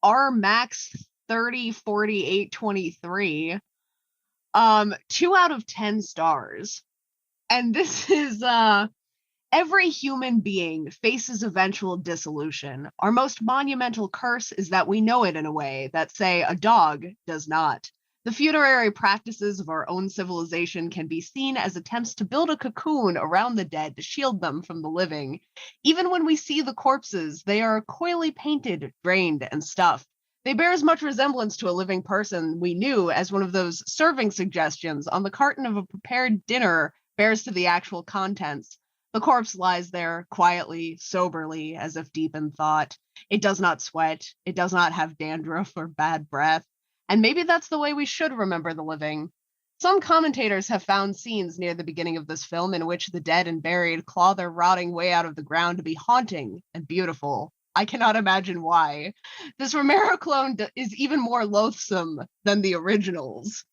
RMax 304823. 2 out of 10 stars. And this is every human being faces eventual dissolution. Our most monumental curse is that we know it in a way that, say, a dog does not. The funerary practices of our own civilization can be seen as attempts to build a cocoon around the dead to shield them from the living. Even when we see the corpses, they are coyly painted, drained, and stuffed. They bear as much resemblance to a living person we knew as one of those serving suggestions on the carton of a prepared dinner bears to the actual contents. The corpse lies there quietly, soberly, as if deep in thought. It does not sweat. It does not have dandruff or bad breath. And maybe that's the way we should remember the living. Some commentators have found scenes near the beginning of this film in which the dead and buried claw their rotting way out of the ground to be haunting and beautiful. I cannot imagine why. This Romero clone is even more loathsome than the originals.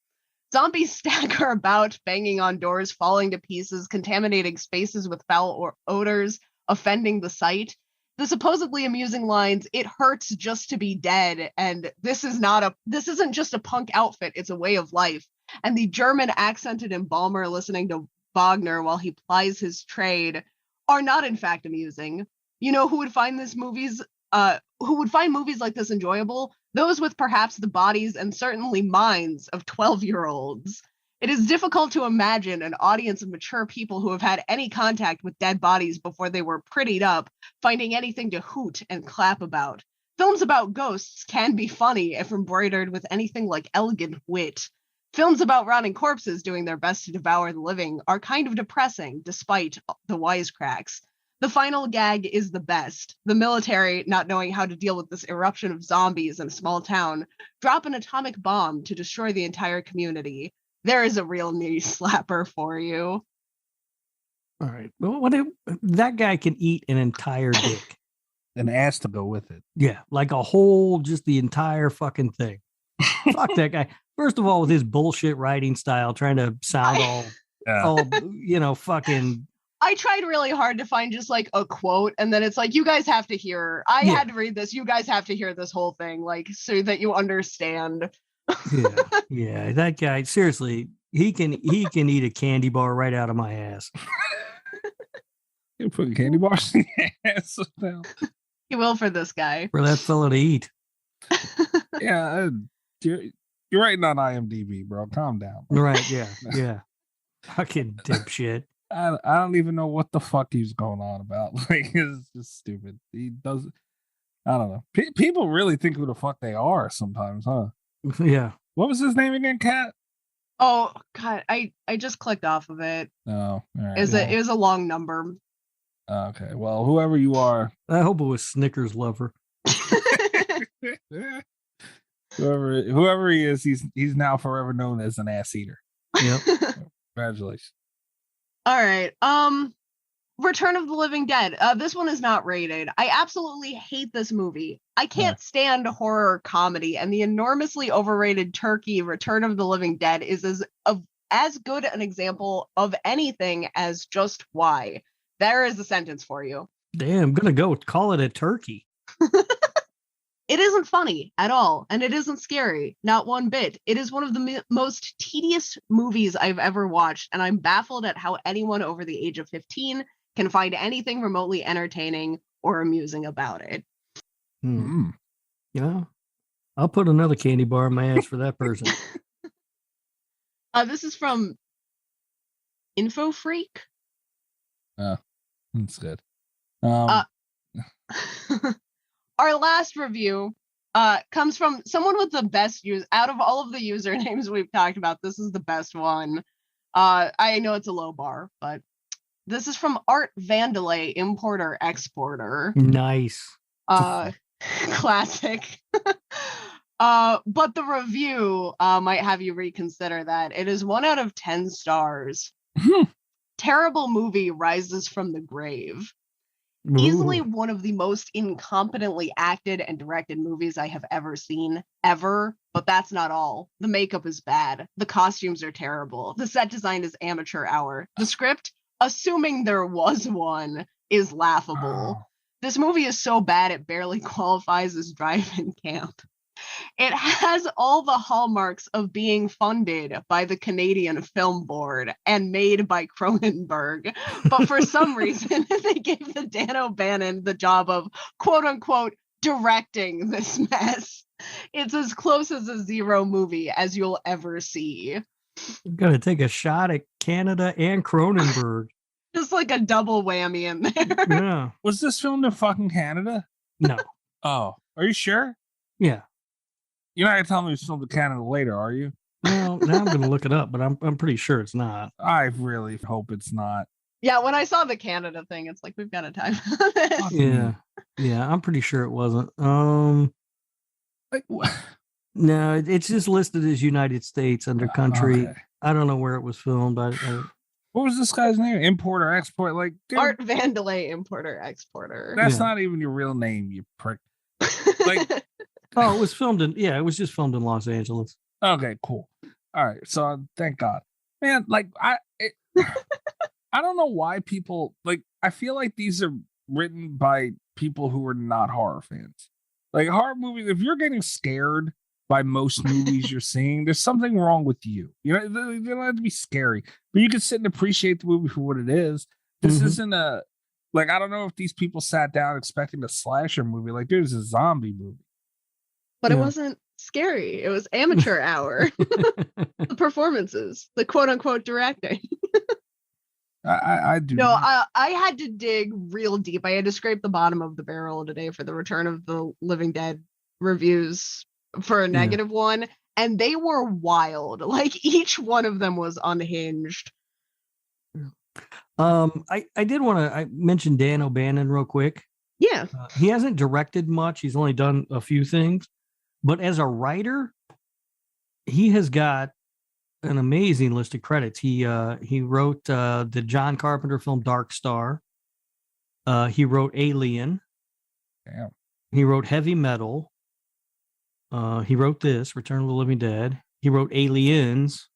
Zombies stagger about, banging on doors, falling to pieces, contaminating spaces with foul odors, offending the sight. The supposedly amusing lines, "It hurts just to be dead," and this isn't just a punk outfit, it's a way of life. And the German accented embalmer listening to Wagner while he plies his trade are not in fact amusing. You know who would find movies like this enjoyable? Those with perhaps the bodies and certainly minds of 12-year-olds. It is difficult to imagine an audience of mature people who have had any contact with dead bodies before they were prettied up, finding anything to hoot and clap about. Films about ghosts can be funny if embroidered with anything like elegant wit. Films about rotting corpses doing their best to devour the living are kind of depressing, despite the wisecracks. The final gag is the best. The military, not knowing how to deal with this eruption of zombies in a small town, drop an atomic bomb to destroy the entire community. There is a real knee slapper for you. All right. Well, that guy can eat an entire dick. An ass to go with it. Yeah, like a whole, just the entire fucking thing. Fuck that guy. First of all, with his bullshit writing style, trying to sound all fucking. I tried really hard to find just like a quote, and then it's like, you guys have to hear. I had to read this. You guys have to hear this whole thing, like, so that you understand. Yeah, that guy, seriously, he can eat a candy bar right out of my ass. You put candy bars in your ass now. He will for this guy. For that fella to eat. Yeah, you're writing on IMDb, bro. Calm down. Right, yeah. Fucking dipshit. I don't even know what the fuck he's going on about. Like, it's just stupid. He does. I don't know. People really think who the fuck they are sometimes, huh? Yeah. What was his name again, Kat? Oh God, I just clicked off of it. Oh, all right. It was a long number. Okay, well, whoever you are, I hope it was Snickers lover. whoever he is, he's now forever known as an ass eater. Yep. Congratulations. All right. Return of the Living Dead. This one is not rated. I absolutely hate this movie. I can't stand horror comedy, and the enormously overrated Turkey Return of the Living Dead is as good an example of anything as Just Why. There is a sentence for you. Damn, I'm gonna go call it a turkey. It isn't funny at all, and it isn't scary, not one bit. It is one of the most tedious movies I've ever watched, and I'm baffled at how anyone over the age of 15 can find anything remotely entertaining or amusing about it. Yeah, I'll put another candy bar in my ass for that person. This is from Info Freak. That's good. Our last review comes from someone with the best use out of all of the usernames we've talked about. This is the best one. I know it's a low bar, but this is from Art Vandelay, importer exporter. Nice. Classic. But the review might have you reconsider that. It is 1 out of 10 stars. Terrible movie rises from the grave. Ooh. Easily one of the most incompetently acted and directed movies I have ever seen, ever. But that's not all. The makeup is bad. The costumes are terrible. The set design is amateur hour. The script, assuming there was one, is laughable. This movie is so bad it barely qualifies as drive-in camp. It has all the hallmarks of being funded by the Canadian Film Board and made by Cronenberg. But for some reason, they gave the Dan O'Bannon the job of, quote unquote, directing this mess. It's as close as a zero movie as you'll ever see. I'm going to take a shot at Canada and Cronenberg. Just like a double whammy in there. Yeah. Was this filmed in fucking Canada? No. Oh, are you sure? Yeah. You're not gonna tell me it's filmed in Canada later, are you? Well, now I'm going to look it up, but I'm pretty sure it's not. I really hope it's not. Yeah, when I saw the Canada thing, it's like we've got a time. Yeah, I'm pretty sure it wasn't. Like what? No, it's just listed as United States under country. Okay. I don't know where it was filmed. What was this guy's name? Importer, export? Like, dude, Art Vandelay, importer, exporter. that's not even your real name, you prick. Like, oh, it was filmed in. Yeah, it was just filmed in Los Angeles. okay, cool. All right, so thank God, man. Like, I don't know why people like. I feel like these are written by people who are not horror fans. Like horror movies, if you're getting scared by most movies you're seeing, there's something wrong with you. You know, they don't have to be scary, but you can sit and appreciate the movie for what it is. This isn't a like. I don't know if these people sat down expecting a slasher movie. Like, dude, it's a zombie movie. But it wasn't scary. It was amateur hour. The performances, the quote unquote directing. I do. No, I had to dig real deep. I had to scrape the bottom of the barrel today for the Return of the Living Dead reviews for a negative one. And they were wild. Like each one of them was unhinged. I did want to mention Dan O'Bannon real quick. Yeah. He hasn't directed much. He's only done a few things. But as a writer, he has got an amazing list of credits. He wrote the John Carpenter film Dark Star. He wrote Alien. Damn. He wrote Heavy Metal. He wrote this, Return of the Living Dead. He wrote Aliens.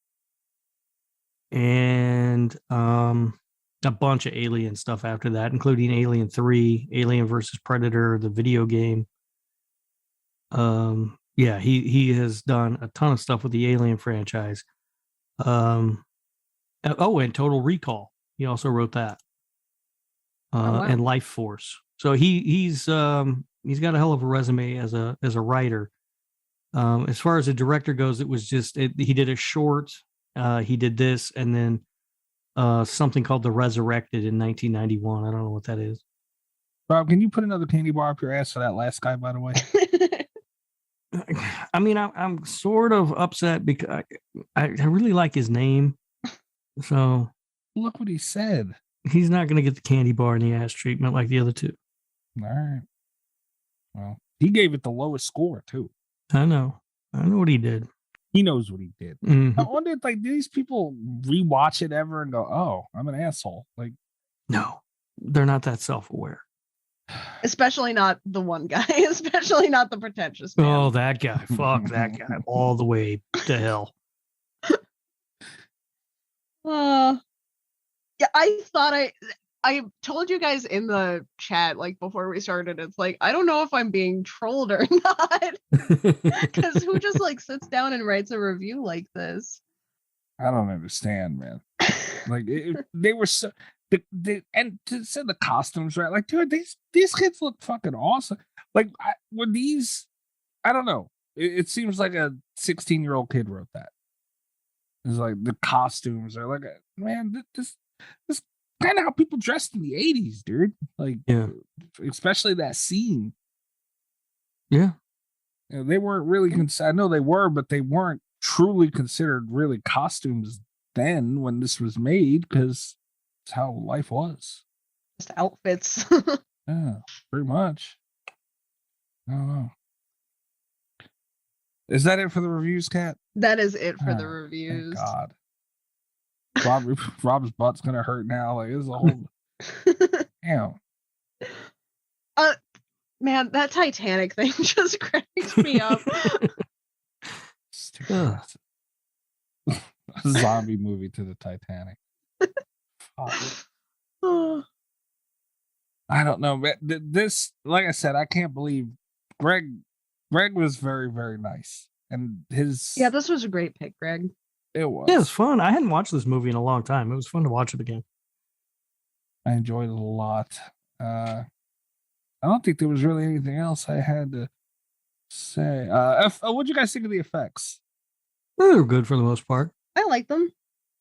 And a bunch of Alien stuff after that, including Alien 3, Alien versus Predator, the video game. Yeah, he has done a ton of stuff with the Alien franchise. And Total Recall. He also wrote that. And Life Force. So he's got a hell of a resume as a writer. As far as a director goes, it was just he did a short. He did this, and then something called The Resurrected in 1991. I don't know what that is. Rob, can you put another candy bar up your ass for that last guy, by the way? I mean, I'm sort of upset because I really like his name. So look what he said. He's not going to get the candy bar in the ass treatment like the other two. All right. Well, he gave it the lowest score too. I know what he did. He knows what he did. Mm-hmm. I wonder if like these people rewatch it ever and go, "Oh, I'm an asshole." Like, no, they're not that self-aware. Especially not the one guy. Especially not the pretentious man. Oh, that guy! Fuck that guy all the way to hell. Yeah, I thought I told you guys in the chat like before we started. It's like I don't know if I'm being trolled or not, because who just like sits down and writes a review like this? I don't understand, man. Like they were so. And to say the costumes, right? Like, dude, these kids look fucking awesome. Like, were these? I don't know. It seems like a 16-year-old kid wrote that. It's like the costumes are like, man, this kind of how people dressed in the 80s, dude. Like, yeah, especially that scene. Yeah, you know, they weren't really. I know they were, but they weren't truly considered really costumes then when this was made, because it's how life was. Just outfits. Yeah, pretty much. I don't know. Is that it for the reviews, Kat? That is it for the reviews. Thank God. Rob's butt's gonna hurt now. Like, this is a whole. Damn. Man, that Titanic thing just cracks me up. A zombie movie to the Titanic. I don't know. This, like I said, I can't believe Greg was very, very nice. And his... Yeah, this was a great pick, Greg. It was. Yeah, it was fun. I hadn't watched this movie in a long time. It was fun to watch it again. I enjoyed it a lot. I don't think there was really anything else I had to say. What'd you guys think of the effects? They were good for the most part. I like them.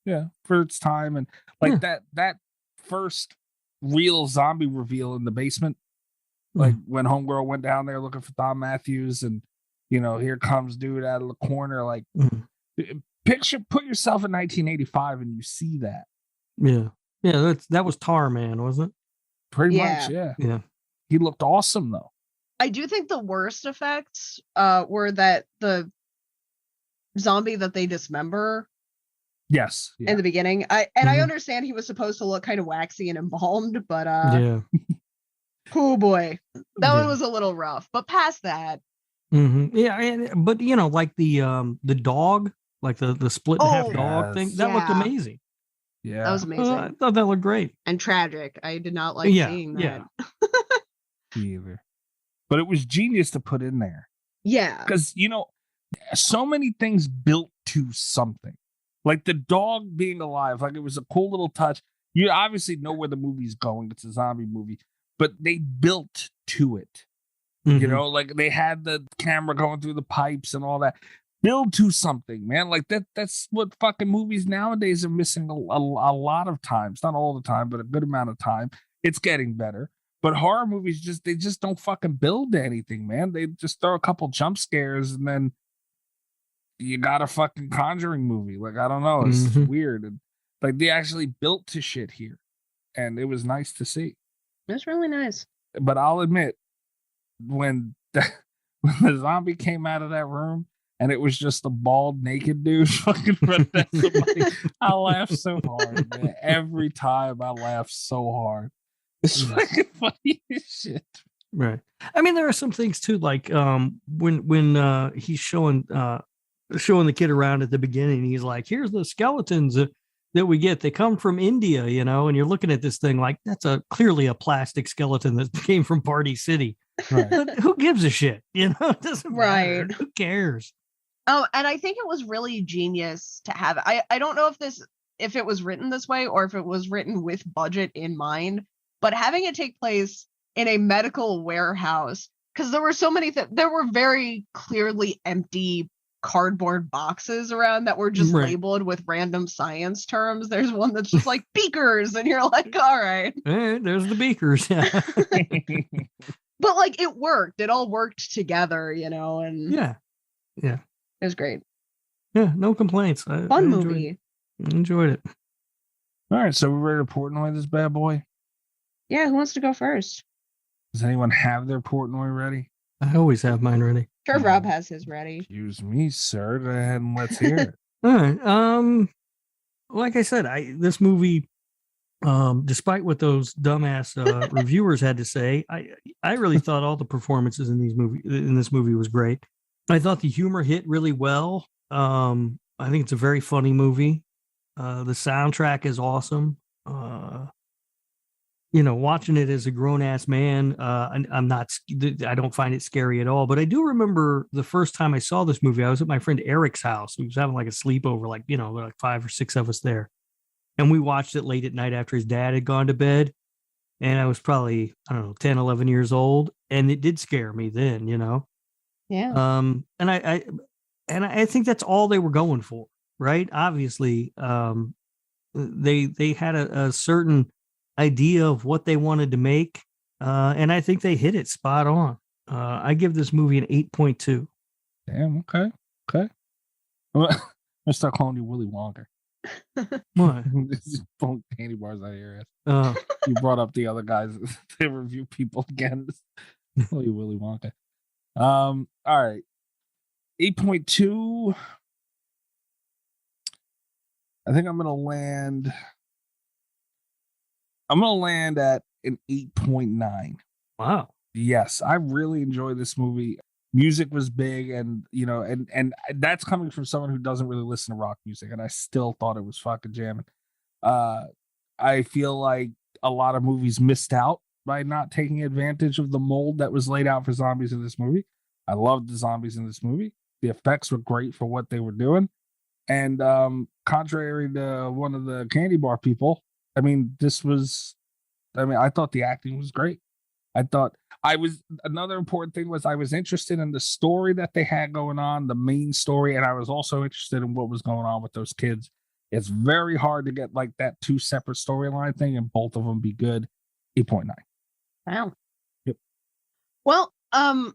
Yeah, for its time. And like that first real zombie reveal in the basement, like when Homegirl went down there looking for Thom Matthews, and here comes dude out of the corner. Like, put yourself in 1985 and you see that. Yeah, that was Tar Man, wasn't it? Pretty much, yeah. He looked awesome though. I do think the worst effects were that the zombie that they dismember. Yes. In the beginning. I understand he was supposed to look kind of waxy and embalmed, but oh boy. That one was a little rough. But past that. Yeah, but like the dog, like the split in half dog thing, that looked amazing. Yeah. That was amazing. I thought that looked great. And tragic. I did not like seeing that. Yeah. Me either. But it was genius to put in there. Yeah. Because so many things built to something. Like the dog being alive, like it was a cool little touch. You obviously know where the movie's going. It's a zombie movie, but they built to it. Like they had the camera going through the pipes and all that. Build to something, man. Like that's what fucking movies nowadays are missing a lot of times. Not all the time, but a good amount of time. It's getting better. But horror movies they just don't fucking build to anything, man. They just throw a couple jump scares and then you got a fucking Conjuring movie. Like, I don't know. It's weird. And like they actually built to shit here. And it was nice to see. It's really nice. But I'll admit, when the zombie came out of that room and it was just a bald, naked dude fucking running at somebody, I laughed so hard, man. Every time I laughed so hard. It's fucking funny as shit. Right. I mean, there are some things too, like when he's showing the kid around at the beginning, he's like, here's the skeletons that we get. They come from India, and you're looking at this thing like that's clearly a plastic skeleton that came from Party City. Right. But who gives a shit? It doesn't matter. Who cares? Oh, and I think it was really genius to have it. I don't know if it was written this way or if it was written with budget in mind, but having it take place in a medical warehouse, because there were so many there were very clearly empty cardboard boxes around that were just labeled with random science terms. There's one that's just like beakers, and you're like, all right. There's the beakers. Yeah. But like it worked. It all worked together, and yeah. It was great. Yeah, no complaints. Fun movie. Enjoyed it. All right, so we're ready to Portnoy this bad boy? Yeah, who wants to go first? Does anyone have their Portnoy ready? I always have mine ready. Sure, Rob has his ready. Excuse me, sir. Go ahead and let's hear it. All right. Like I said, this movie, despite what those dumbass reviewers had to say, I really thought all the performances in this movie was great. I thought the humor hit really well. I think it's a very funny movie. The soundtrack is awesome. Watching it as a grown-ass man, I don't find it scary at all. But I do remember the first time I saw this movie, I was at my friend Eric's house. We was having like a sleepover, like 5 or 6 of us there. And we watched it late at night after his dad had gone to bed. And I was probably, 10, 11 years old. And it did scare me then, Yeah. And I think that's all they were going for, right? Obviously, they had a certain idea of what they wanted to make, and I think they hit it spot on. I give this movie an 8.2. Damn. Okay. I'm gonna start calling you Willy Wonka. What? Pulling candy bars out of your ass. You brought up the other guys. They review people again. Call you Willy Wonka. All right. 8.2. I think I'm gonna land at an 8.9. Wow. Yes, I really enjoyed this movie. Music was big, and and that's coming from someone who doesn't really listen to rock music, and I still thought it was fucking jamming. I feel like a lot of movies missed out by not taking advantage of the mold that was laid out for zombies in this movie. I loved the zombies in this movie. The effects were great for what they were doing. And contrary to one of the candy bar people, I thought the acting was great. Another important thing was I was interested in the story that they had going on, the main story, and I was also interested in what was going on with those kids. It's very hard to get like that 2 separate storyline thing and both of them be good. 8.9. Wow. Yep. Well, I'm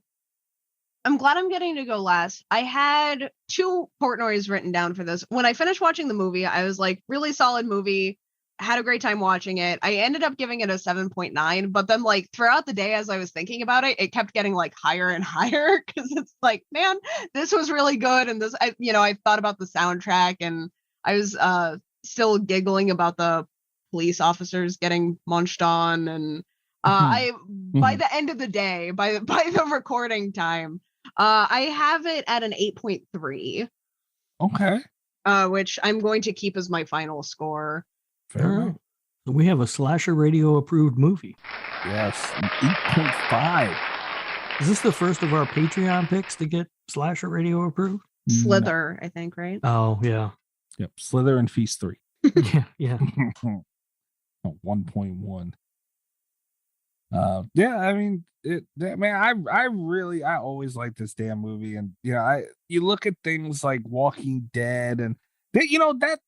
glad I'm getting to go last. I had 2 Portnoys written down for this. When I finished watching the movie, I was like, really solid movie. Had a great time watching it. I ended up giving it a 7.9, but then like throughout the day as I was thinking about it, it kept getting like higher and higher because it's like, man, this was really good. And I thought about the soundtrack, and I was still giggling about the police officers getting munched on. And by the end of the day, by the recording time, I have it at an 8.3. Okay. Which I'm going to keep as my final score. Fair enough. So we have a Slasher Radio approved movie. Yes, 8.5. Is this the first of our Patreon picks to get Slasher Radio approved? Slither, I think, right? Oh, yeah. Yep, Slither and Feast 3. Yeah. 1.1. Yeah, I mean, I always liked this damn movie, and you look at things like Walking Dead, and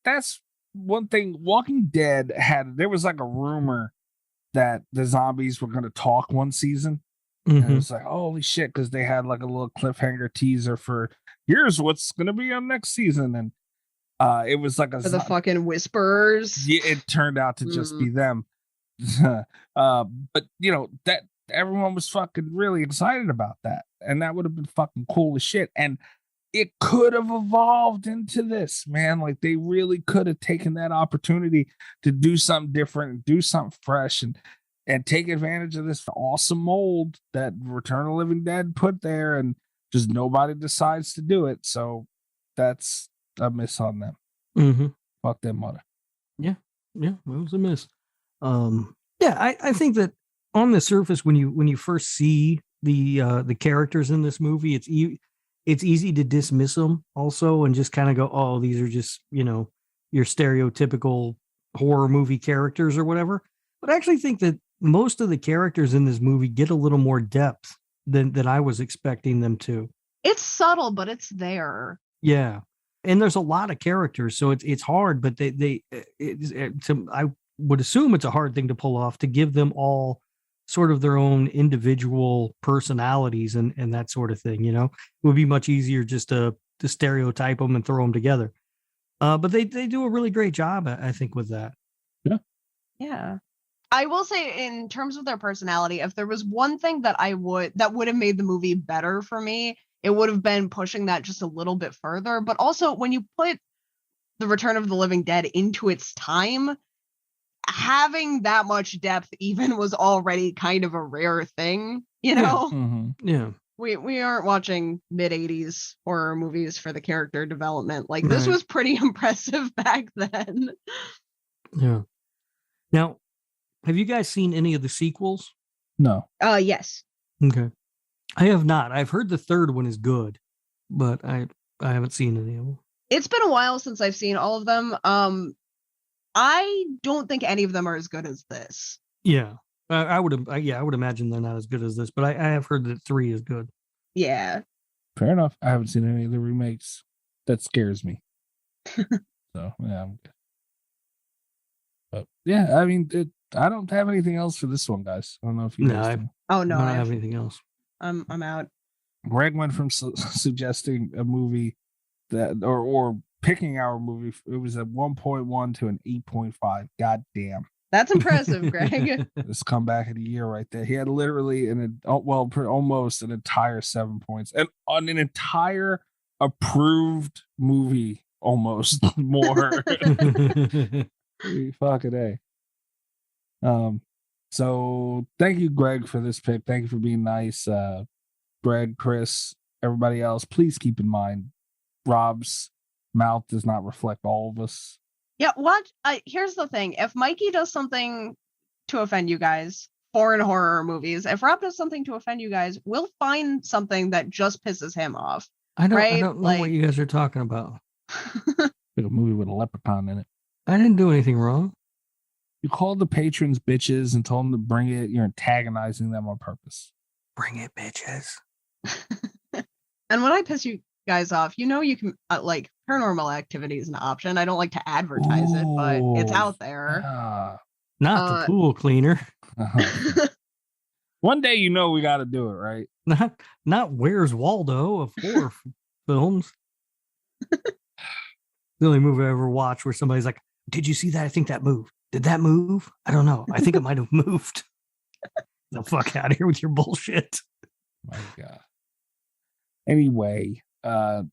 that's one thing. Walking Dead there was like a rumor that the zombies were going to talk one season, and it was like, holy shit, because they had like a little cliffhanger teaser for here's what's going to be on next season, and it was like the fucking whisperers. Yeah, it turned out to just be them. But that everyone was fucking really excited about that, and that would have been fucking cool as shit, and it could have evolved into this, man. Like they really could have taken that opportunity to do something different and do something fresh and take advantage of this awesome mold that Return of the Living Dead put there, and just nobody decides to do it. So that's a miss on them. Fuck them mother. Yeah, it was a miss. I think that on the surface, when you first see the characters in this movie, it's easy to dismiss them also and just kind of go, oh, these are just your stereotypical horror movie characters or whatever. But I actually think that most of the characters in this movie get a little more depth than I was expecting them to. It's subtle, but it's there. Yeah. And there's a lot of characters, so it's hard, but I would assume it's a hard thing to pull off, to give them all sort of their own individual personalities and that sort of thing. It would be much easier just to stereotype them and throw them together. But they do a really great job, I think, with that. Yeah. I will say, in terms of their personality, if there was one thing that would have made the movie better for me, it would have been pushing that just a little bit further. But also, when you put the Return of the Living Dead into its time, having that much depth even was already kind of a rare thing, Yeah. Mm-hmm. Yeah. We aren't watching mid-'80s horror movies for the character development. Like, this was pretty impressive back then. Yeah. Now, have you guys seen any of the sequels? No. Yes. Okay. I have not. I've heard the third one is good, but I haven't seen any of them. It's been a while since I've seen all of them. I don't think any of them are as good as this. Yeah. I would imagine they're not as good as this, but I have heard that 3 is good. Yeah. Fair enough. I haven't seen any of the remakes. That scares me. So, yeah. But, yeah, I mean, I don't have anything else for this one, guys. I don't know if you guys do. Oh, no. I don't have anything else. I'm out. Greg went from suggesting a movie that, or picking our movie. It was a 1.1 to an 8.5. God damn. That's impressive, Greg. This comeback of the year right there. He had literally almost an entire 7 points, and on an entire approved movie, almost more. Fucking A. So thank you, Greg, for this pick. Thank you for being nice. Greg, Chris, everybody else, please keep in mind, Rob's mouth does not reflect all of us. Yeah, here's the thing. If Mikey does something to offend you guys, foreign horror movies, if Rob does something to offend you guys, we'll find something that just pisses him off. I don't know what you guys are talking about. Like a movie with a leprechaun in it. I didn't do anything wrong. You called the patrons bitches and told them to bring it. You're antagonizing them on purpose. Bring it, bitches. And when I piss you guys off, you can like Paranormal Activity is an option. I don't like to advertise it, but it's out there. Not the pool cleaner. One day we got to do it, right? Not Where's Waldo of horror films. The only movie I ever watched where somebody's like, "Did you see that? I think that moved. Did that move? I don't know. I think it might have moved." The fuck out of here with your bullshit. My God. Anyway, go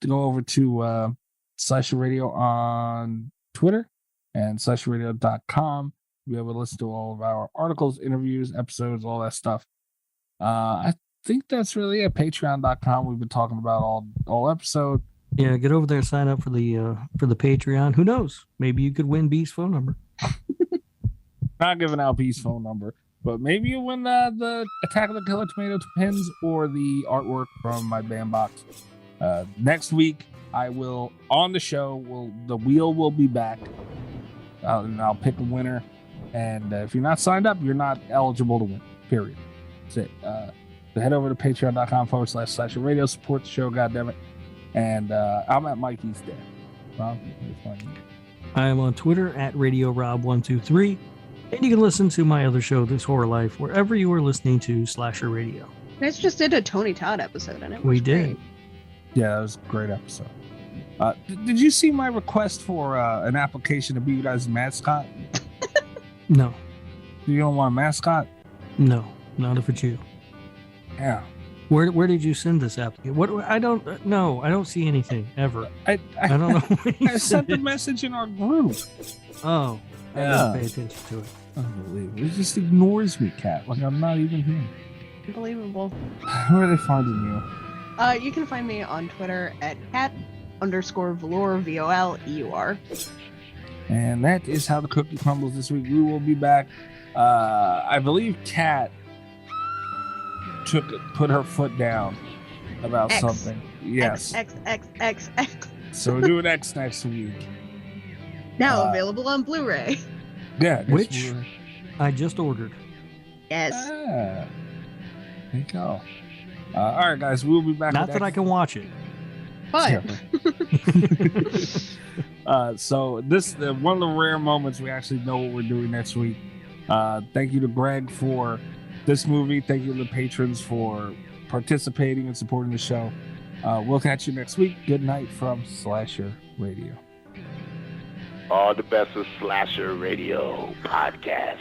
over to Slasher Radio on Twitter and slasherradio.com. You'll be able to listen to all of our articles, interviews, episodes, all that stuff. I think that's really it. Patreon.com. We've been talking about all episode. Yeah, get over there and sign up for the Patreon. Who knows? Maybe you could win B's phone number. Not giving out B's phone number, but maybe you win the Attack of the Killer Tomato pins or the artwork from my band box. Next week, I will on the show. The wheel will be back, and I'll pick a winner. And if you're not signed up, you're not eligible to win. Period. That's it. So head over to patreon.com/Slasher Radio. Support the show. Goddammit. And I'm at Mikey's Dead. Rob, I am on Twitter at RadioRob123. And you can listen to my other show, This Horror Life, wherever you are listening to Slasher Radio. You guys just did a Tony Todd episode, and it was We did. Great. Yeah, that was a great episode. Did you see my request for an application to be you guys' mascot? No. You don't want a mascot? No, not if it's you. Yeah. Where did you send this application? What? I don't know. I don't see anything ever. I don't know. I sent the message in our group. Oh, I didn't pay attention to it. Unbelievable. It just ignores me, Kat. Like I'm not even here. Unbelievable. Where are they finding you? You can find me on Twitter at cat_velour, VOLEUR. And that is how the cookie crumbles this week. We will be back. I believe Kat put her foot down about something. Yes. X. So we're doing X next week. Now available on Blu-ray. Yeah. Which I just ordered. Yes. There you go. All right, guys. We'll be back. Not that I can watch it. But so this one of the rare moments we actually know what we're doing next week. Thank you to Greg for this movie. Thank you to the patrons for participating and supporting the show. We'll catch you next week. Good night from Slasher Radio. All the best of Slasher Radio podcast.